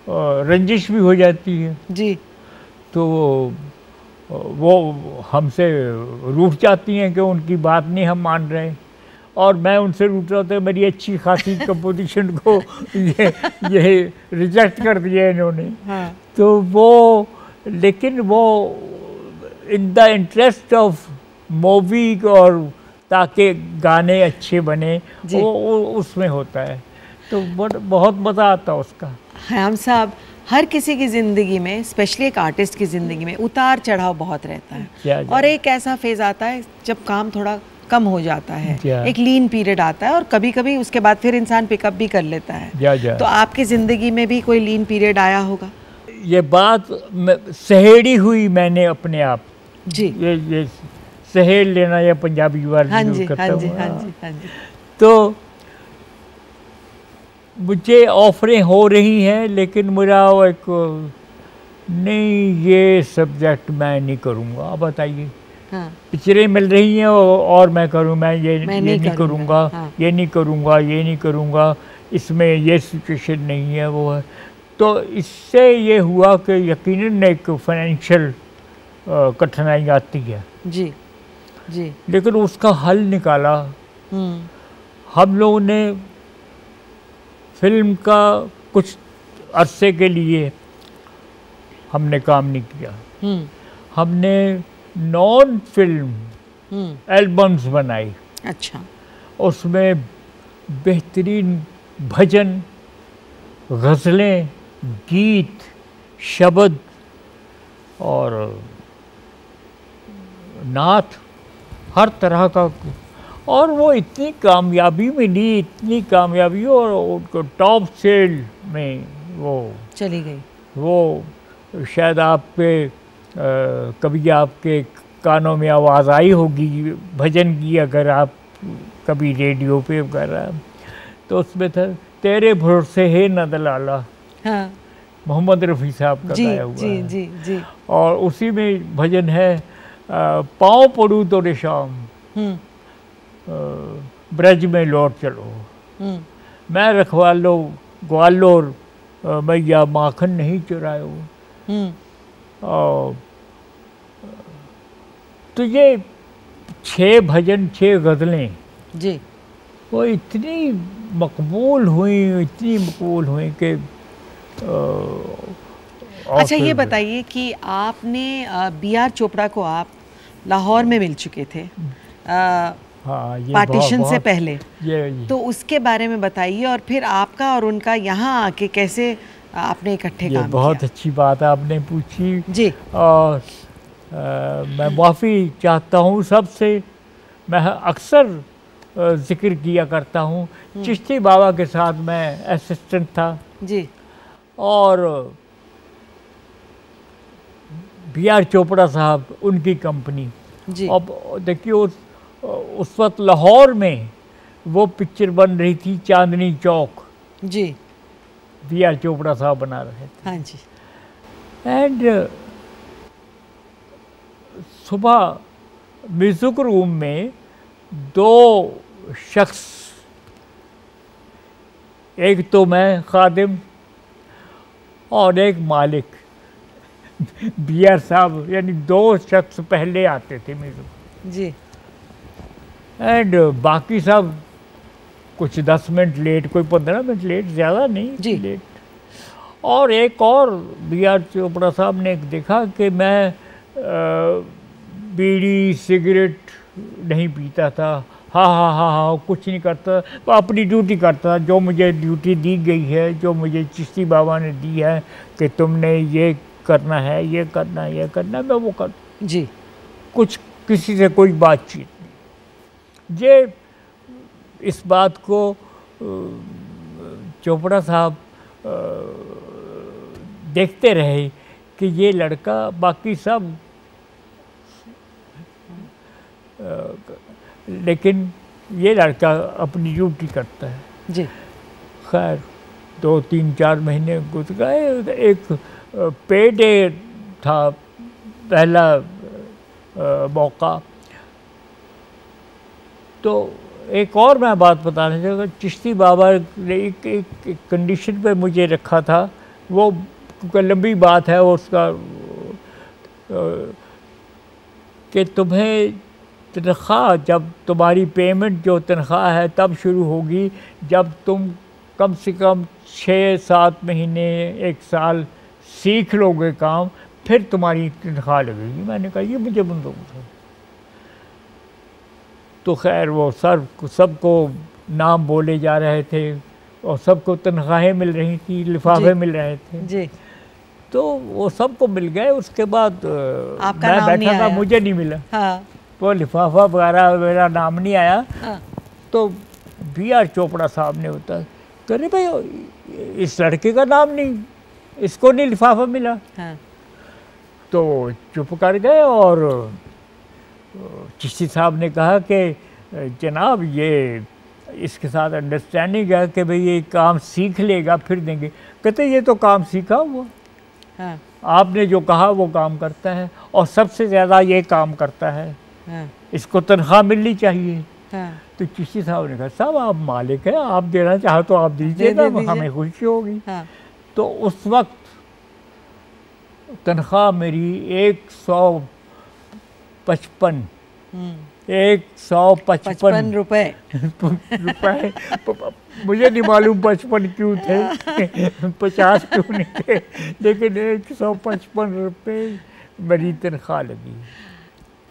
रंजिश भी हो जाती है, जी, तो वो हमसे रूठ जाती हैं कि उनकी बात नहीं हम मान रहे, और मैं उनसे रूठ रहा था, मेरी अच्छी खासी कंपोजिशन को ये रिजेक्ट कर दिया इन्होंने। हाँ, तो वो, लेकिन वो in the interest of movie, और ताकि गाने अच्छे बने, जी। वो उसमें होता है, तो बहुत मज़ा आता है उसका। ख़याम साहब, हर किसी की ज़िंदगी में, स्पेशली एक आर्टिस्ट की ज़िंदगी में उतार चढ़ाव बहुत रहता क्या है, जा- और एक ऐसा फेज़ आता है जब काम थोड़ा कम हो जाता है, क्या? एक लीन पीरियड आता है, और कभी कभी उसके बाद फिर इंसान पिकअप भी कर लेता है। जा तो आपकी ज़िंदगी में भी कोई लीन पीरियड आया होगा? ये बात सहेड़ी हुई मैंने अपने आप, जी, ये सहेड़ लेना, या पंजाबी वर्ड हाँ यूज़ जी, करता हाँ जी, हूँ। हाँ जी, हाँ जी। तो मुझे ऑफरें हो रही हैं, लेकिन मेरा वो एक नहीं, ये सब्जेक्ट मैं नहीं करूँगा। आप बताइए, हाँ, पिक्चरें मिल रही हैं और मैं करूँ, मैं ये मैं नहीं नहीं करूँगा, करूँगा, हाँ। ये नहीं करूँगा, ये नहीं करूँगा, इसमें ये सिचुएशन नहीं है, वो है। तो इससे ये हुआ कि यकीनन एक फाइनेंशियल कठिनाई आती है, जी, जी, लेकिन उसका हल निकाला। हम लोगों ने फिल्म का कुछ अरसे के लिए हमने काम नहीं किया, हमने नॉन फिल्म एल्बम्स बनाई। अच्छा, उसमें बेहतरीन भजन, गज़लें, गीत, शब्द और नात, हर तरह का, और वो इतनी कामयाबी मिली, इतनी कामयाबी, और उनको टॉप सेल में वो चली गई। वो शायद आपके कभी आपके कानों में आवाज़ आई होगी भजन की, अगर आप कभी रेडियो पे वगैरह, तो उसमें था तेरे भरोसे है नदलाला, हाँ, मोहम्मद रफ़ी साहब का जी, गाया हुआ जी, है। जी, जी, और उसी में भजन है पाँव पड़ू तोरे शाम, ब्रज में लौट चलो, मैं रखवालो ग्वालोर, मैया माखन नहीं चुरायो। और तो ये 6 भजन, 6 गज़लें, जी, वो इतनी मकबूल हुई, इतनी मकबूल हुई कि अच्छा, ये बताइए कि आपने बी.आर. चोपड़ा को आप लाहौर में मिल चुके थे हाँ, ये पार्टीशन से पहले, ये तो उसके बारे में बताइए, और फिर आपका और उनका यहाँ आके कैसे आपने इकट्ठे काम बहुत किया? अच्छी बात आपने पूछी। जी, और मैं माफ़ी चाहता हूँ सबसे, मैं अक्सर जिक्र किया करता हूँ, चिश्ती बाबा के साथ मैं असिस्टेंट था, जी, और B.R. चोपड़ा साहब, उनकी कंपनी। जी। अब देखिए उस वक्त लाहौर में वो पिक्चर बन रही थी चांदनी चौक। जी। B.R. चोपड़ा साहब बना रहे थे। हाँ जी। एंड सुबह म्यूजिक रूम में 2 शख्स, एक तो मैं खादिम और एक मालिक, B.R. साहब, यानी 2 शख्स पहले आते थे म्यूजिक। जी। एंड बाकी सब कुछ 10 मिनट लेट, कोई 15 मिनट लेट, ज़्यादा नहीं जी। लेट। और एक और B.R. चोपड़ा साहब ने देखा कि मैं बीड़ी सिगरेट नहीं पीता था, हाँ, कुछ नहीं करता, अपनी ड्यूटी करता, जो मुझे ड्यूटी दी गई है, जो मुझे चिश्ती बाबा ने दी है कि तुमने ये करना है, ये करना है, ये करना है, मैं वो कर। जी। कुछ किसी से कोई बातचीत नहीं। ये इस बात को चोपड़ा साहब देखते रहे कि ये लड़का, बाकी सब लेकिन ये लड़का अपनी ड्यूटी करता है। जी। खैर 2-3-4 महीने गुजर गए। एक पे डे था, पहला मौका। तो एक और मैं बात बताना चाहूँगा, चिश्ती बाबा ने एक कंडीशन पे मुझे रखा था, वो लंबी बात है उसका, कि तुम्हें तनख्वाह, जब तुम्हारी पेमेंट जो तनख्वाह है तब शुरू होगी जब तुम कम से कम 6-7 महीने 1 साल सीख लोगे काम, फिर तुम्हारी तनख्वाह लगेगी। मैंने कहा ये मुझे मंजूर है। तो खैर वो सबको नाम बोले जा रहे थे और सबको तनख्वाहें मिल रही थी, लिफाफे मिल रहे थे। जी। तो वो सबको मिल गए। उसके बाद आपका मैं नाम नहीं बैठा था, आया। मुझे नहीं मिला। हाँ। वो लिफाफा वगैरह मेरा नाम नहीं आया। हाँ। तो B.R. चोपड़ा साहब ने होता कह रहे भाई इस लड़के का नाम नहीं, इसको नहीं लिफाफा मिला। हाँ। तो चुप कर गए और चिश्ती साहब ने कहा कि जनाब ये इसके साथ अंडरस्टैंडिंग है कि भाई ये काम सीख लेगा फिर देंगे। कहते ये तो काम सीखा हुआ। हाँ। आपने जो कहा वो काम करता है और सबसे ज़्यादा ये काम करता है। हाँ। इसको तनख्वाह मिलनी चाहिए। हाँ। तो चिश्ती साहब ने कहा साहब आप मालिक हैं, आप देना चाहो तो आप दीजिएगा, हमें खुशी होगी। हाँ। तो उस वक्त तनख्वाह मेरी 155 रुपए। रुपए। मुझे नहीं मालूम 55 क्यों थे, 50 क्यों नहीं थे, लेकिन 155 रुपए मेरी तनख्वाह लगी।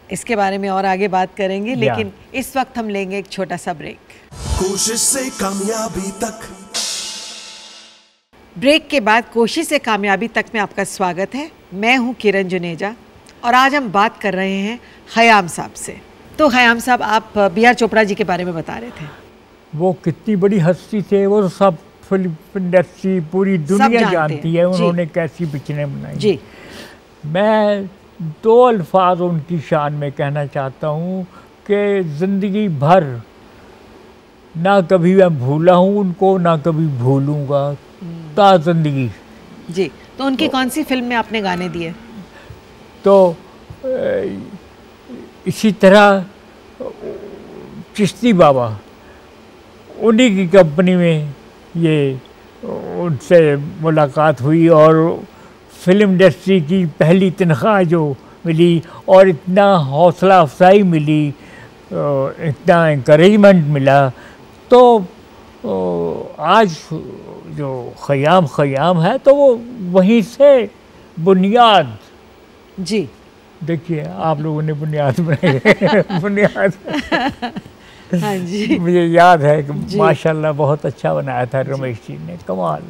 इसके बारे में और आगे बात करेंगे, लेकिन इस वक्त हम लेंगे एक छोटा सा ब्रेक। कोशिश से कामयाबी तक। ब्रेक के बाद कोशिश से कामयाबी तक में आपका स्वागत है। मैं हूं किरण जुनेजा और आज हम बात कर रहे हैं खयाम साहब से। तो खयाम साहब, आप B.R. चोपड़ा जी के बारे में बता रहे थे। वो कितनी बड़ी हस्ती थे, वो सब फिल्म इंडस्ट्री पूरी दुनिया जानती है उन्होंने कैसी पिक्चरें बनाई। जी। मैं 2 अल्फाज उनकी शान में कहना चाहता हूँ कि ज़िंदगी भर ना कभी मैं भूला हूँ उनको, ना कभी भूलूँगा ता ज़िंदगी। जी। तो उनकी कौन सी फिल्म में आपने गाने दिए? तो इसी तरह चिश्ती बाबा, उन्हीं की कंपनी में ये उनसे मुलाकात हुई और फिल्म इंडस्ट्री की पहली तनख्वाह जो मिली और इतना हौसला अफजाई मिली, इतना इंकरेजमेंट मिला, तो आज जो खयाम है तो वो वहीं से बुनियाद। जी। देखिए आप लोगों ने बुनियाद बनाई बुनियाद। हाँ जी। मुझे याद है कि माशाल्लाह बहुत अच्छा बनाया था रमेश जी ने, कमाल।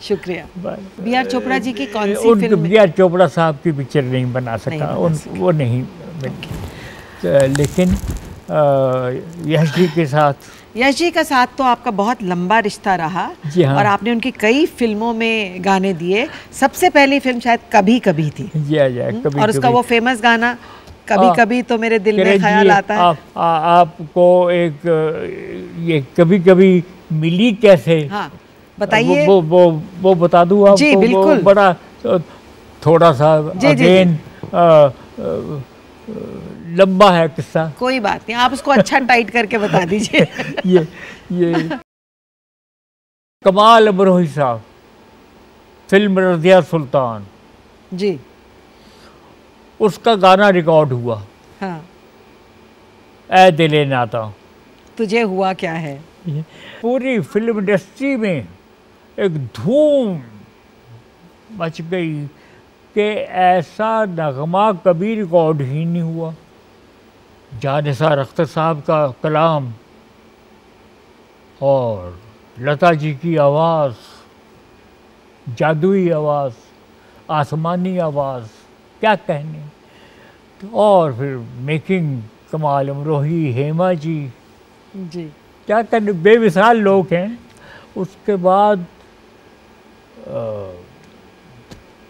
शुक्रिया। B.R. चोपड़ा जी की कौन सी फिल्म? B.R. चोपड़ा साहब की पिक्चर नहीं बना सका, वो नहीं। लेकिन यश जी के साथ। यश जी का साथ तो आपका बहुत लंबा रिश्ता रहा। जी हाँ। और आपने उनकी कई फिल्मों में गाने दिए। सबसे पहली फिल्म शायद कभी कभी थी। कभी और उसका कभी। वो फेमस गाना कभी कभी तो मेरे दिल में ख्याल आता है। आपको एक ये कभी कभी मिली कैसे? हाँ बताइए। वो बता दूं आपको। जी बिल्कुल। वो बड़ा थोड़ा सा अगेन लंबा है किस्सा। कोई बात नहीं, आप उसको अच्छा टाइट करके बता दीजिए। ये कमाल अमरोही साहब, फिल्म रज़िया सुल्तान जी, उसका गाना रिकॉर्ड हुआ। हाँ। ऐ दिले नाता। तुझे हुआ क्या है। पूरी फिल्म इंडस्ट्री में एक धूम मच गई कि ऐसा नगमा कभी रिकॉर्ड ही नहीं हुआ। जानिसार अख्तर साहब का कलाम और लता जी की आवाज़, जादुई आवाज़, आसमानी आवाज़, क्या कहने। और फिर मेकिंग कमाल अमरोही, हेमा जी क्या कहने, बेमिसाल लोग हैं। उसके बाद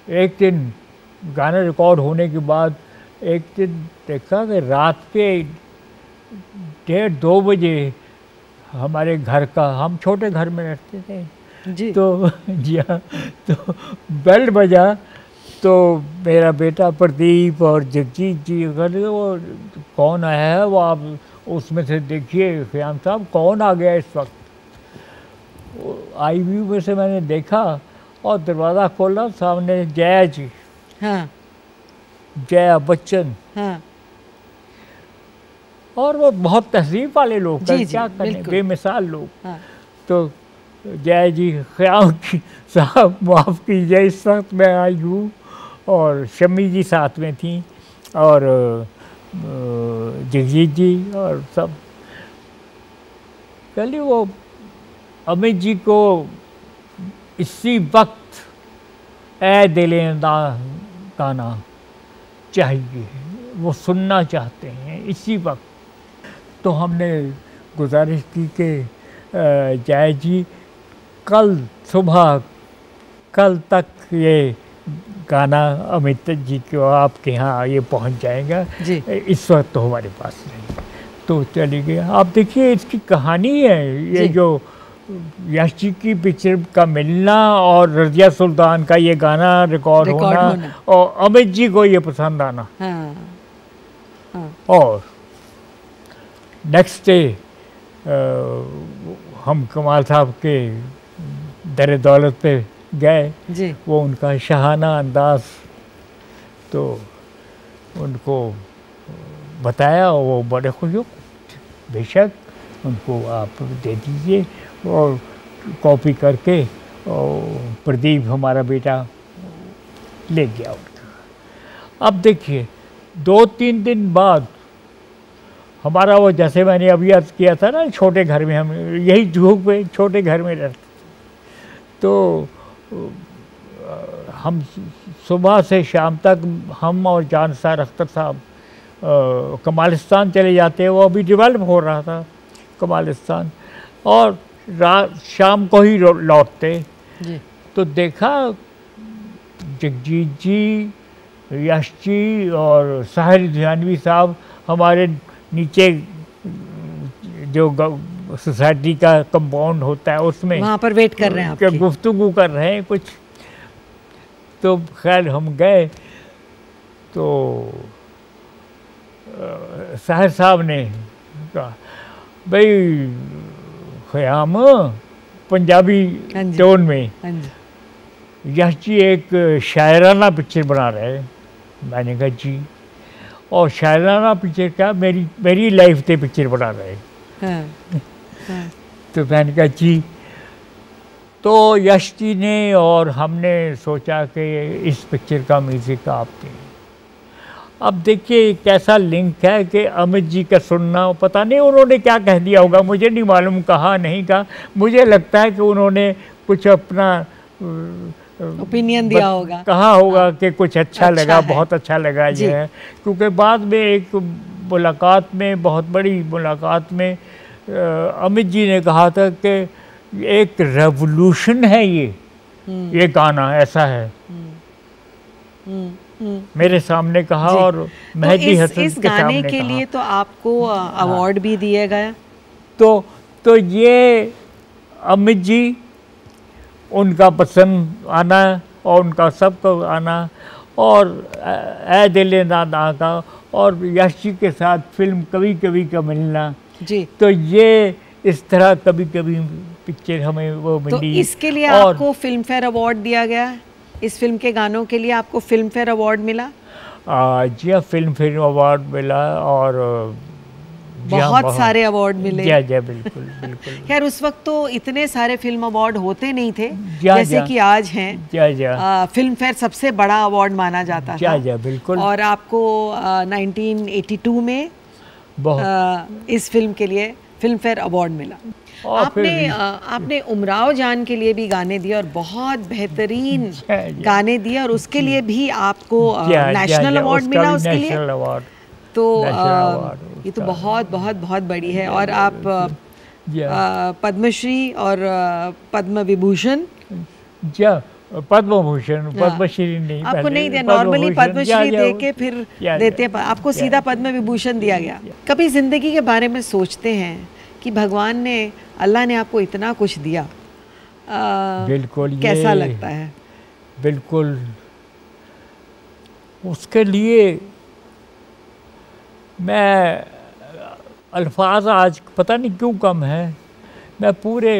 एक दिन गाना रिकॉर्ड होने के बाद एक दिन देखा कि रात के 1:30-2 बजे हमारे घर का, हम छोटे घर में रहते थे जी। तो जी हाँ, तो बेल बजा तो मेरा बेटा प्रदीप और जगजीत जी कहते वो कौन आया है, वो आप उसमें से देखिए ख़याम साहब कौन आ गया इस वक्त। आई व्यू में से मैंने देखा और दरवाज़ा खोला, सामने जया जी, हाँ। जया बच्चन, हाँ। और वो बहुत तहजीब वाले लोग, क्या करें, बेमिसाल लोग। हाँ। तो जया जी, ख़याम साहब माफ़ कीजिए इस वक्त मैं आई हूँ, और शम्मी जी साथ में थी और जगजीत जी और सब। चलिए वो अमित जी को इसी वक्त ऐ दिले गाना चाहिए, वो सुनना चाहते हैं इसी वक्त। तो हमने गुजारिश की कि जया जी कल सुबह, कल तक ये गाना अमित जी को आपके यहाँ ये पहुँच जाएगा जी। इस वक्त तो हमारे पास नहीं। तो चली गई। आप देखिए इसकी कहानी है, ये जो यश जी की पिक्चर का मिलना और रज़िया सुल्तान का ये गाना रिकॉर्ड होना और अमित जी को ये पसंद आना। हाँ। हाँ। और नेक्स्ट डे हम कमाल साहब के दर दौलत पे गए जी। वो उनका शाहाना अंदाज तो उनको बताया, वो बड़े खुश हो, बेशक उनको आप दे दीजिए। और कॉपी करके और प्रदीप हमारा बेटा ले गया उनका। अब देखिए 2-3 दिन बाद हमारा वो, जैसे मैंने अभी अर्ज किया था ना, छोटे घर में हम यही झूक पे छोटे घर में रहते, तो हम सुबह से शाम तक हम और जानिसार अख्तर साहब कमालिस्तान चले जाते हैं। वो अभी डेवलप हो रहा था कमालिस्तान, और रात शाम को ही लौटते जी। तो देखा जगजीत जी, यश जी और साहिर धियानवी साहब हमारे नीचे जो सोसाइटी का कंपाउंड होता है उसमें वहाँ पर वेट कर रहे हैं आपकी। गुफ्तगू कर रहे हैं कुछ। तो खैर हम गए तो साहिर साहब ने कहा भाई ख़याम पंजाबी टोन में, यश जी एक शायराना पिक्चर बना रहे हैं। मैंने कहा जी, और शायराना पिक्चर क्या, मेरी लाइफ पे पिक्चर बना रहे हैं। हाँ। तो मैंने कहा जी। तो यश जी ने और हमने सोचा कि इस पिक्चर का म्यूज़िक आप दें। अब देखिए कैसा लिंक है कि अमित जी का सुनना, पता नहीं उन्होंने क्या कह दिया होगा, मुझे नहीं मालूम, कहा नहीं कहा। मुझे लगता है कि उन्होंने कुछ अपना ओपिनियन दिया होगा, कहा होगा कि कुछ अच्छा लगा, है। बहुत अच्छा लगा जी। ये है। क्योंकि बाद में एक मुलाकात में, बहुत बड़ी मुलाकात में अमित जी ने कहा था कि एक रेवोल्यूशन है ये गाना ऐसा है। मेरे सामने कहा जी। और तो मेहदी हसन इस के गाने सामने के कहा। लिए तो आपको अवार्ड भी दिया गया। तो ये अमित जी, उनका पसंद आना और उनका सबको आना, और ए दिल नादा का और यश जी के साथ फिल्म कभी कभी का मिलना, जी। तो ये इस तरह कभी कभी पिक्चर हमें वो तो मिली। इसके लिए और आपको फिल्म फेयर अवार्ड दिया गया, इस फिल्म के गानों के लिए आपको फिल्म फेयर अवार्ड मिला। जी हाँ, फिल्म अवार्ड मिला और जी हाँ, बहुत सारे अवार्ड मिले। जी जी बिल्कुल बिल्कुल। खैर उस वक्त तो इतने सारे फिल्म अवार्ड होते नहीं थे जा, जैसे जा। कि आज हैं। फिल्म फेयर सबसे बड़ा अवार्ड माना जाता था। जी बिल्कुल। और आपको 1982 में इस फिल्म के लिए फिल्म फेयर अवार्ड मिला। आपने उमराव जान के लिए भी गाने दिए और बहुत बेहतरीन गाने दिए, और उसके लिए भी आपको नेशनल अवार्ड मिला उसके लिए। तो ये तो बहुत बहुत बहुत बड़ी है। और आप पद्मश्री और पद्म विभूषण, पद्म भूषण, पद्मश्री नहीं, आपको नहीं दिया। नॉर्मली पद्मश्री दे के फिर देते हैं, आपको सीधा पद्म विभूषण दिया गया। कभी जिंदगी के बारे में सोचते हैं कि भगवान ने, अल्लाह ने आपको इतना कुछ दिया, बिल्कुल, कैसा लगता है? बिल्कुल, उसके लिए मैं अल्फाज आज पता नहीं क्यों कम है। मैं पूरे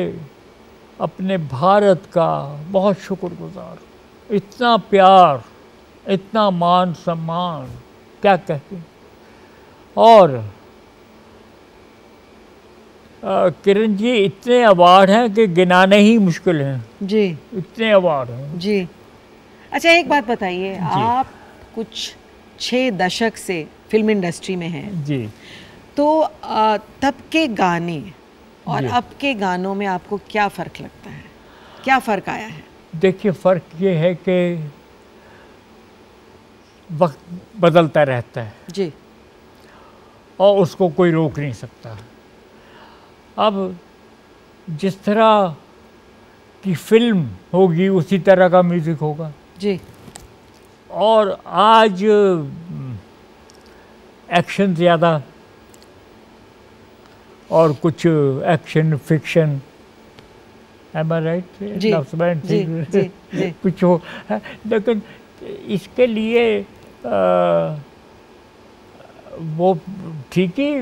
अपने भारत का बहुत शुक्रगुजार, इतना प्यार, इतना मान सम्मान, क्या कहते हैं। और किरण जी, इतने अवार्ड हैं कि गिनाने ही मुश्किल हैं जी। इतने अवार्ड हैं जी। अच्छा, एक बात बताइए, आप कुछ 6 दशक से फिल्म इंडस्ट्री में हैं जी, तो तब के गाने और जी। अब के गानों में आपको क्या फ़र्क लगता है? क्या फ़र्क आया है? देखिए, फ़र्क ये है कि वक्त बदलता रहता है जी। और उसको कोई रोक नहीं सकता। अब जिस तरह की फिल्म होगी उसी तरह का म्यूज़िक होगा जी। और आज एक्शन ज़्यादा और कुछ action fiction, am I right? जी, जी, जी, जी। कुछ हो, लेकिन इसके लिए वो ठीक ही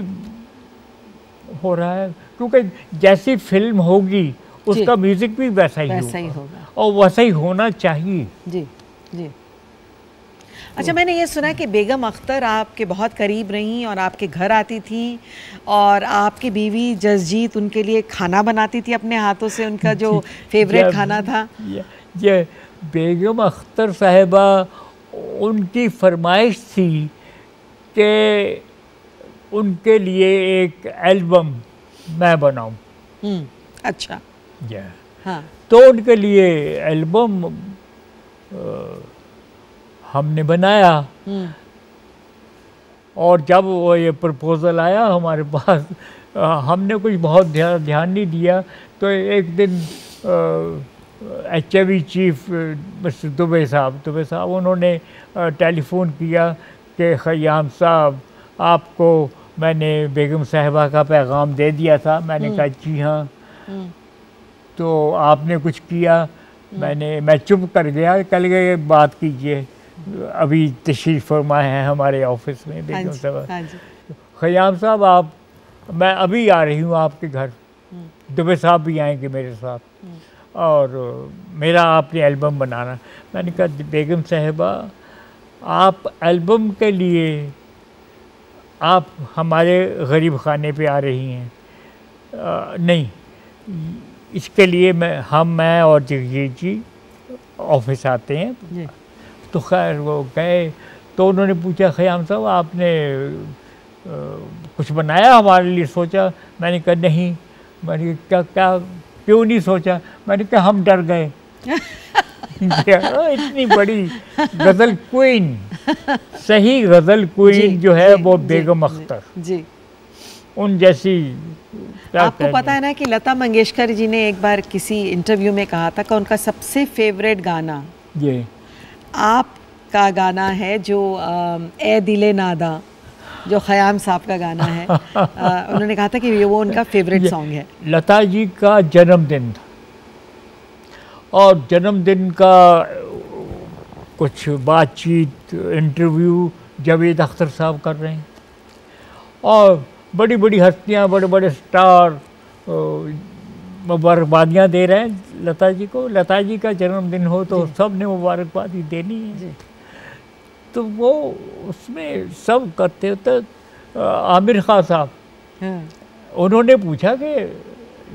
हो रहा है, क्योंकि जैसी फिल्म होगी उसका म्यूजिक भी वैसा ही होगा और वैसा ही होना चाहिए। जी जी। अच्छा, मैंने ये सुना कि बेगम अख्तर आपके बहुत करीब रहीं और आपके घर आती थी और आपकी बीवी जसजीत उनके लिए खाना बनाती थी अपने हाथों से, उनका जो फेवरेट खाना था। ये बेगम अख्तर साहिबा, उनकी फरमाइश थी कि उनके लिए एक एल्बम मैं बनाऊं। अच्छा। हाँ। तो उनके लिए एल्बम हमने बनाया और जब वो ये प्रपोज़ल आया हमारे पास, हमने कुछ बहुत ध्यान नहीं दिया। तो एक दिन HIV चीफ मिस्टर दुबे साहब उन्होंने टेलीफोन किया कि खयाम साहब, आपको मैंने बेगम साहिबा का पैगाम दे दिया था। मैंने कहा जी हाँ। तो आपने कुछ किया? मैं चुप कर गया। कल गए बात कीजिए, अभी तशरीफ़ फरमा है हमारे ऑफिस में बेगम साहिबा। खयाम साहब, मैं अभी आ रही हूँ आपके घर, दुबे साहब भी आएंगे मेरे साथ और मेरा आपने एल्बम बनाना। मैंने कहा बेगम साहिबा, आप एल्बम के लिए आप हमारे गरीब खाने पे आ रही हैं? नहीं, इसके लिए मैं और जगजीत जी ऑफिस आते हैं। तो खैर वो गए तो उन्होंने पूछा, खयाम साहब आपने कुछ बनाया हमारे लिए, सोचा? मैंने कहा नहीं। मैंने कहा क्या क्यों नहीं सोचा? मैंने कहा हम डर गए। इतनी बड़ी गज़ल क्वीन, सही गज़ल क्वीन जो है वो बेगम अख्तर, जी। उन जैसी। आपको पता है ना कि लता मंगेशकर जी ने एक बार किसी इंटरव्यू में कहा था कि उनका सबसे फेवरेट गाना ये आपका गाना है जो ए दिले नादा, जो ख़याम साहब का गाना है। उन्होंने कहा था कि ये वो उनका फेवरेट सॉन्ग है। लता जी का जन्मदिन था और जन्मदिन का कुछ बातचीत, इंटरव्यू जावेद अख्तर साहब कर रहे हैं और बड़ी बड़ी हस्तियां, बड़े बड़े स्टार मुबारकबादियाँ दे रहे हैं लता जी को। लता जी का जन्मदिन हो तो सब ने मुबारकबादी देनी है। तो वो उसमें सब करते हो तो आमिर खान साहब, उन्होंने पूछा कि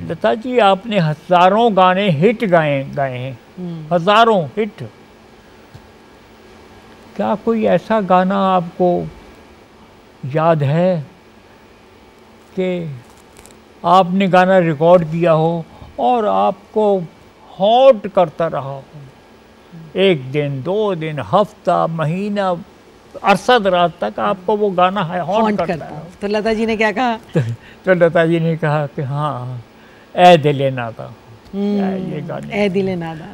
लता जी आपने हज़ारों गाने हिट गाए हैं, हज़ारों हिट, क्या कोई ऐसा गाना आपको याद है कि आपने गाना रिकॉर्ड किया हो और आपको हॉट करता रहा हो, एक दिन, 2 दिन, हफ्ता, महीना, अरसा दराज तक आपको वो गाना है हॉट करता है? तो लता जी ने क्या कहा? तो लता जी ने कहा कि हाँ, ए दिले नादा, ये गाने ए दिले नादा।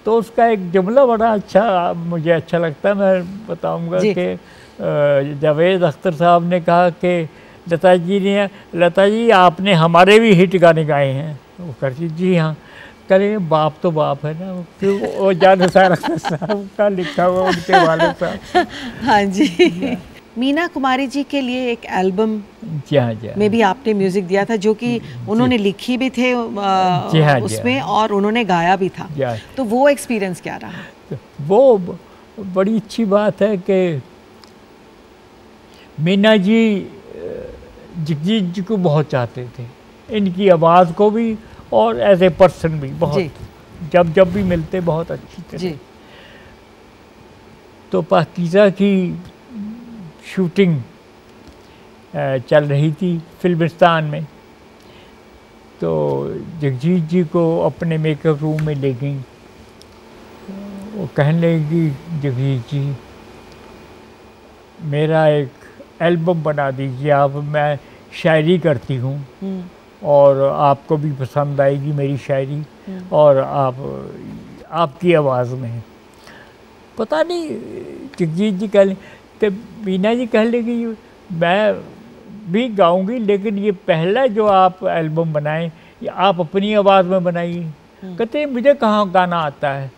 तो उसका एक जुमला बड़ा अच्छा, मुझे अच्छा लगता है, मैं बताऊंगा कि जावेद अख्तर साहब ने कहा कि लता जी आपने हमारे भी हिट गाने गाए हैं। वो करती जी हाँ। करें बाप तो बाप है ना, फिर वो जान साहब का लिखा हुआ उनके वाले साहब। हाँ जी। मीना कुमारी जी के लिए एक एल्बम में भी आपने म्यूजिक दिया था, जो कि उन्होंने लिखी भी थे उसमें और उन्होंने गाया भी था। तो वो एक्सपीरियंस क्या रहा? वो बड़ी अच्छी बात है कि मीना जी जगजीत जी को बहुत चाहते थे, इनकी आवाज़ को भी और एज ए पर्सन भी बहुत, जब भी मिलते बहुत अच्छी तरह। तो पाकीज़ा की शूटिंग चल रही थी फिल्मिस्तान में, तो जगजीत जी को अपने मेकअप रूम में ले गई। वो कहने लगी, जगजीत जी मेरा एक एल्बम बना दीजिए आप, मैं शायरी करती हूँ और आपको भी पसंद आएगी मेरी शायरी, और आपकी आवाज़ में। पता नहीं जगजीत जी कह तो मीना जी कह लेगी मैं भी गाऊंगी, लेकिन ये पहला जो आप एल्बम बनाएं ये आप अपनी आवाज़ में बनाइए। कहते हैं मुझे कहाँ गाना आता है।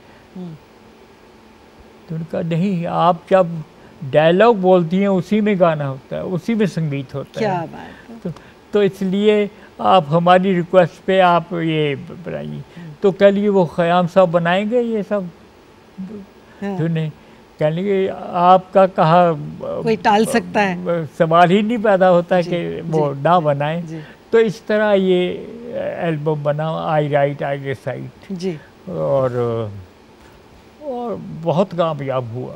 तो उनका नहीं, आप जब डायलॉग बोलती हैं उसी में गाना होता है, उसी में संगीत होता क्या है। बात है। तो इसलिए आप हमारी रिक्वेस्ट पे आप ये बनाइए। तो कह लिए वो ख़याम साहब बनाएंगे ये सब। तो नहीं, कह लिए आपका कहा कोई टाल सकता है, सवाल ही नहीं पैदा होता कि वो ना बनाएं। तो इस तरह ये एल्बम बना, आई राइट आई रिसाइट जी, और बहुत कामयाब हुआ,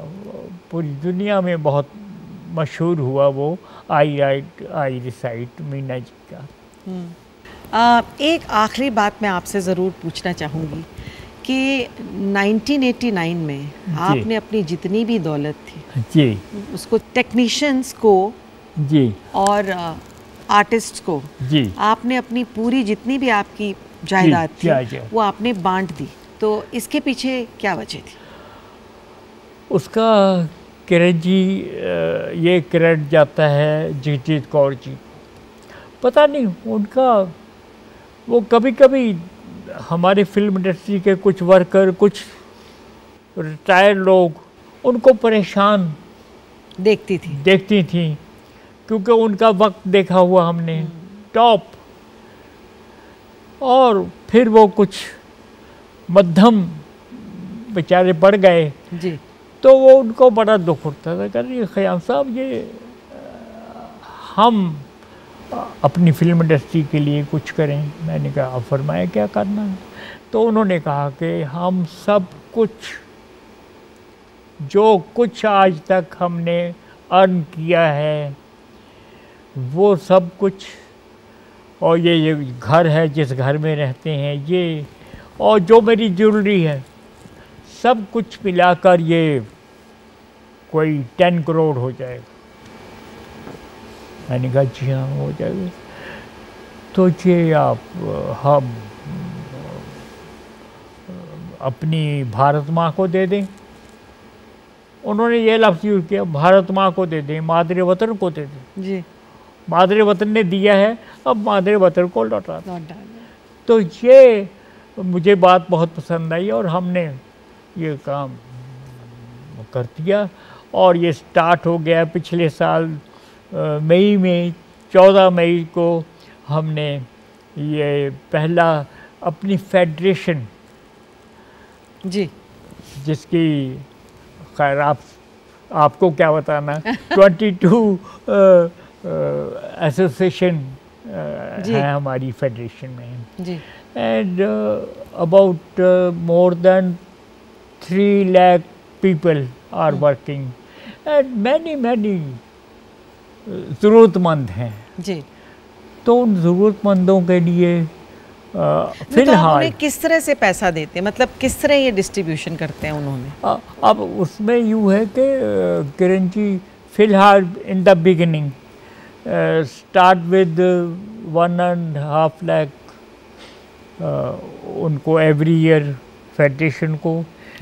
पूरी दुनिया में बहुत मशहूर हुआ वो आई right I recite Meena ji का। एक आखिरी बात मैं आपसे ज़रूर पूछना चाहूँगी कि 1989 में आपने अपनी जितनी भी दौलत थी जी, उसको टेक्नीशियंस को जी और आर्टिस्ट्स को जी, आपने अपनी पूरी जितनी भी आपकी जायदाद थी वो आपने बांट दी। तो इसके पीछे क्या वजह थी? उसका किरण जी ये क्रेडिट जाता है जगजीत कौर जी। पता नहीं उनका, वो कभी कभी हमारे फिल्म इंडस्ट्री के कुछ वर्कर, कुछ रिटायर्ड लोग उनको परेशान देखती थी, क्योंकि उनका वक्त देखा हुआ हमने टॉप, और फिर वो कुछ मध्यम बेचारे पड़ गए जी, तो वो उनको बड़ा दुख होता था। कह रही ख़याम साहब ये हम अपनी फिल्म इंडस्ट्री के लिए कुछ करें। मैंने कहा आप फरमाएं क्या करना है। तो उन्होंने कहा कि हम सब कुछ, जो कुछ आज तक हमने अर्न किया है वो सब कुछ, और ये घर है जिस घर में रहते हैं ये, और जो मेरी ज्वेलरी है सब कुछ मिलाकर ये कोई 10 करोड़ हो जाएगा। मैंने कहा जी हाँ हो जाएगा। तो ये आप हम अपनी भारत माँ को दे दें। उन्होंने ये लफ्ज़ यूज़ किया, भारत माँ को दे दें, मादरे वतन को दे दें जी। मादरे वतन ने दिया है, अब मादरे वतन को लौटा दें। लौट डालें। तो ये मुझे बात बहुत पसंद आई और हमने ये काम कर दिया और ये स्टार्ट हो गया पिछले साल मई में। 14 मई को हमने ये पहला अपनी फेडरेशन, जी, जिसकी खैर आपको क्या बताना 22 एसोसिएशन है हमारी फेडरेशन में जी। And about more than 3 lakh people are working and many ज़रूरतमंद हैं जी। तो उन ज़रूरतमंदों के लिए फिलहाल उन्हें किस तरह से पैसा देते हैं, मतलब किस तरह ये डिस्ट्रीब्यूशन करते हैं उन्होंने? अब उसमें यूँ है कि किरण जी फिलहाल in the beginning start with 1.5 lakh उनको एवरी ईयर फेडरेशन को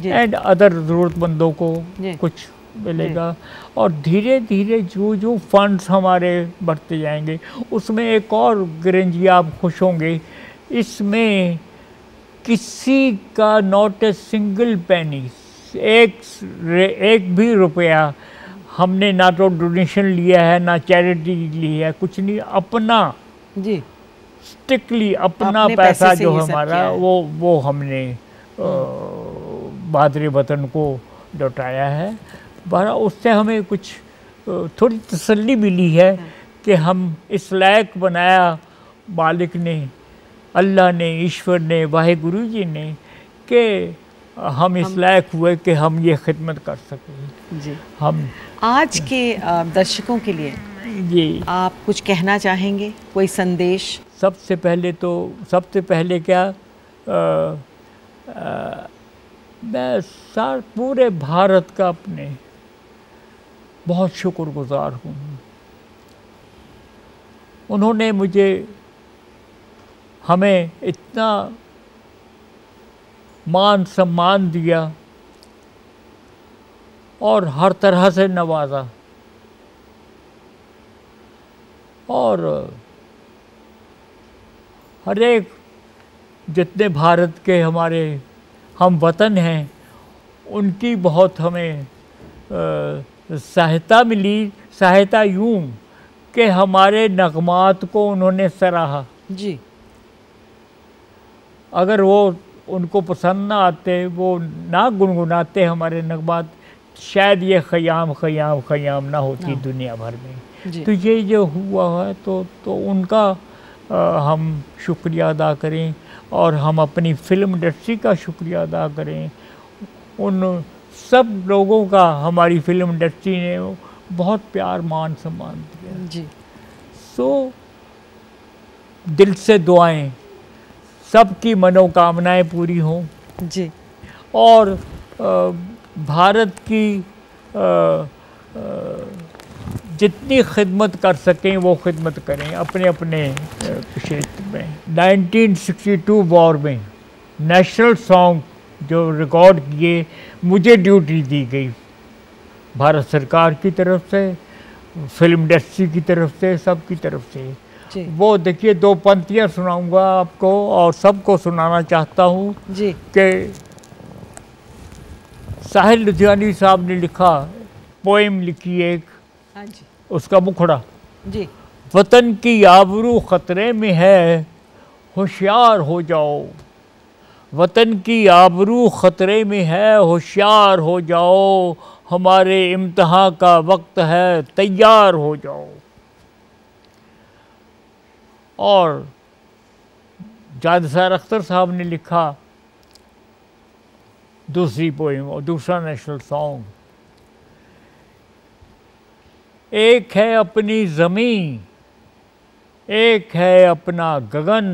एंड अदर ज़रूरतमंदों को कुछ मिलेगा। और धीरे धीरे जो फंड्स हमारे बढ़ते जाएंगे उसमें एक और किरण जी आप खुश होंगे, इसमें किसी का नॉट ए सिंगल पेनी, एक भी रुपया हमने ना तो डोनेशन लिया है ना चैरिटी ली है, कुछ नहीं, अपना जी स्ट्रिक्टली अपना पैसा जो हमारा वो हमने मादरे वतन को लौटाया है। बहरा उससे हमें कुछ थोड़ी तसल्ली मिली है कि हम इस लायक बनाया मालिक ने, अल्लाह ने, ईश्वर ने, वाहिगुरु जी ने, कि हम इस लायक हुए कि हम ये खिदमत कर सकें जी। हम आज के दर्शकों के लिए जी आप कुछ कहना चाहेंगे, कोई संदेश? सबसे पहले क्या मैं पूरे भारत का अपने बहुत शुक्रगुजार हूँ। उन्होंने हमें इतना मान सम्मान दिया और हर तरह से नवाजा, और हर एक जितने भारत के हमारे हम वतन हैं उनकी बहुत हमें सहायता मिली। सहायता यूँ कि हमारे नगमात को उन्होंने सराहा जी। अगर वो उनको पसंद ना आते, वो ना गुनगुनाते हमारे नगमात, शायद ये ख़याम ना होती दुनिया भर में। तो ये जो हुआ है तो उनका हम शुक्रिया अदा करें और हम अपनी फिल्म इंडस्ट्री का शुक्रिया अदा करें। उन सब लोगों का हमारी फिल्म इंडस्ट्री ने बहुत प्यार मान सम्मान दिया जी। सो दिल से दुआएं, सबकी मनोकामनाएं पूरी हों जी। और भारत की जितनी खिदमत कर सकें वो खिदमत करें अपने अपने क्षेत्र में। 1962 वॉर में नेशनल सॉन्ग जो रिकॉर्ड किए, मुझे ड्यूटी दी गई भारत सरकार की तरफ से, फिल्म इंडस्ट्री की तरफ से, सबकी तरफ से। वो देखिए 2 पंक्तियाँ सुनाऊंगा आपको और सबको सुनाना चाहता हूँ कि साहिल लुधियानी साहब ने लिखा, पोएम लिखी एक, उसका मुखड़ा जी। वतन की आबरू खतरे में है, होशियार हो जाओ। वतन की आबरू खतरे में है, होशियार हो जाओ। हमारे इम्तिहान का वक्त है, तैयार हो जाओ। और जावेद निसार अख्तर साहब ने लिखा दूसरी पोएम और दूसरा नेशनल सॉन्ग, एक है अपनी ज़मीं, एक है अपना गगन,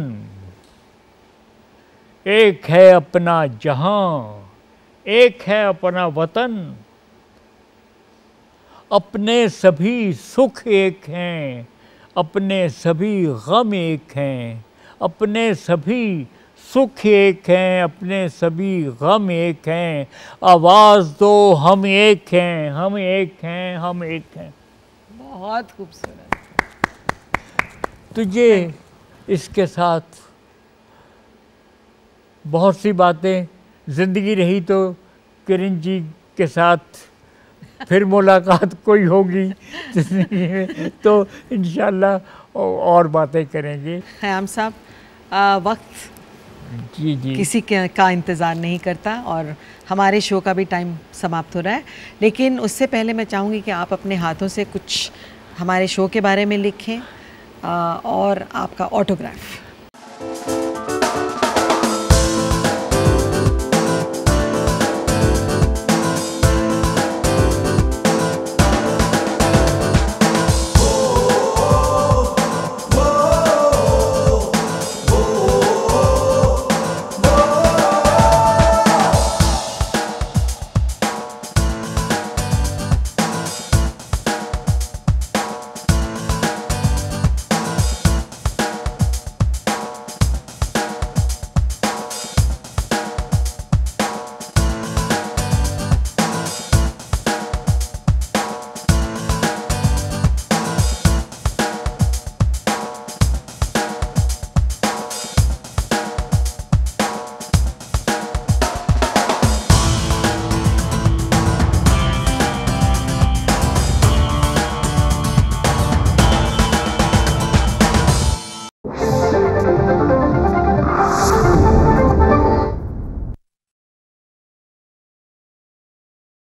एक है अपना जहां, एक है अपना वतन, अपने सभी सुख एक हैं, अपने सभी गम एक हैं, अपने सभी सुख एक हैं, अपने सभी गम एक हैं, आवाज़ दो हम एक हैं, हम एक हैं, हम एक हैं। बहुत खूबसूरत। तुझे इसके साथ बहुत सी बातें, ज़िंदगी रही तो किरण जी के साथ फिर मुलाकात कोई होगी जिंदगी में, तो इंशाल्लाह और बातें करेंगे। ख़याम साहब, वक्त जी जी किसी का इंतज़ार नहीं करता और हमारे शो का भी टाइम समाप्त हो रहा है, लेकिन उससे पहले मैं चाहूँगी कि आप अपने हाथों से कुछ हमारे शो के बारे में लिखें और आपका ऑटोग्राफ।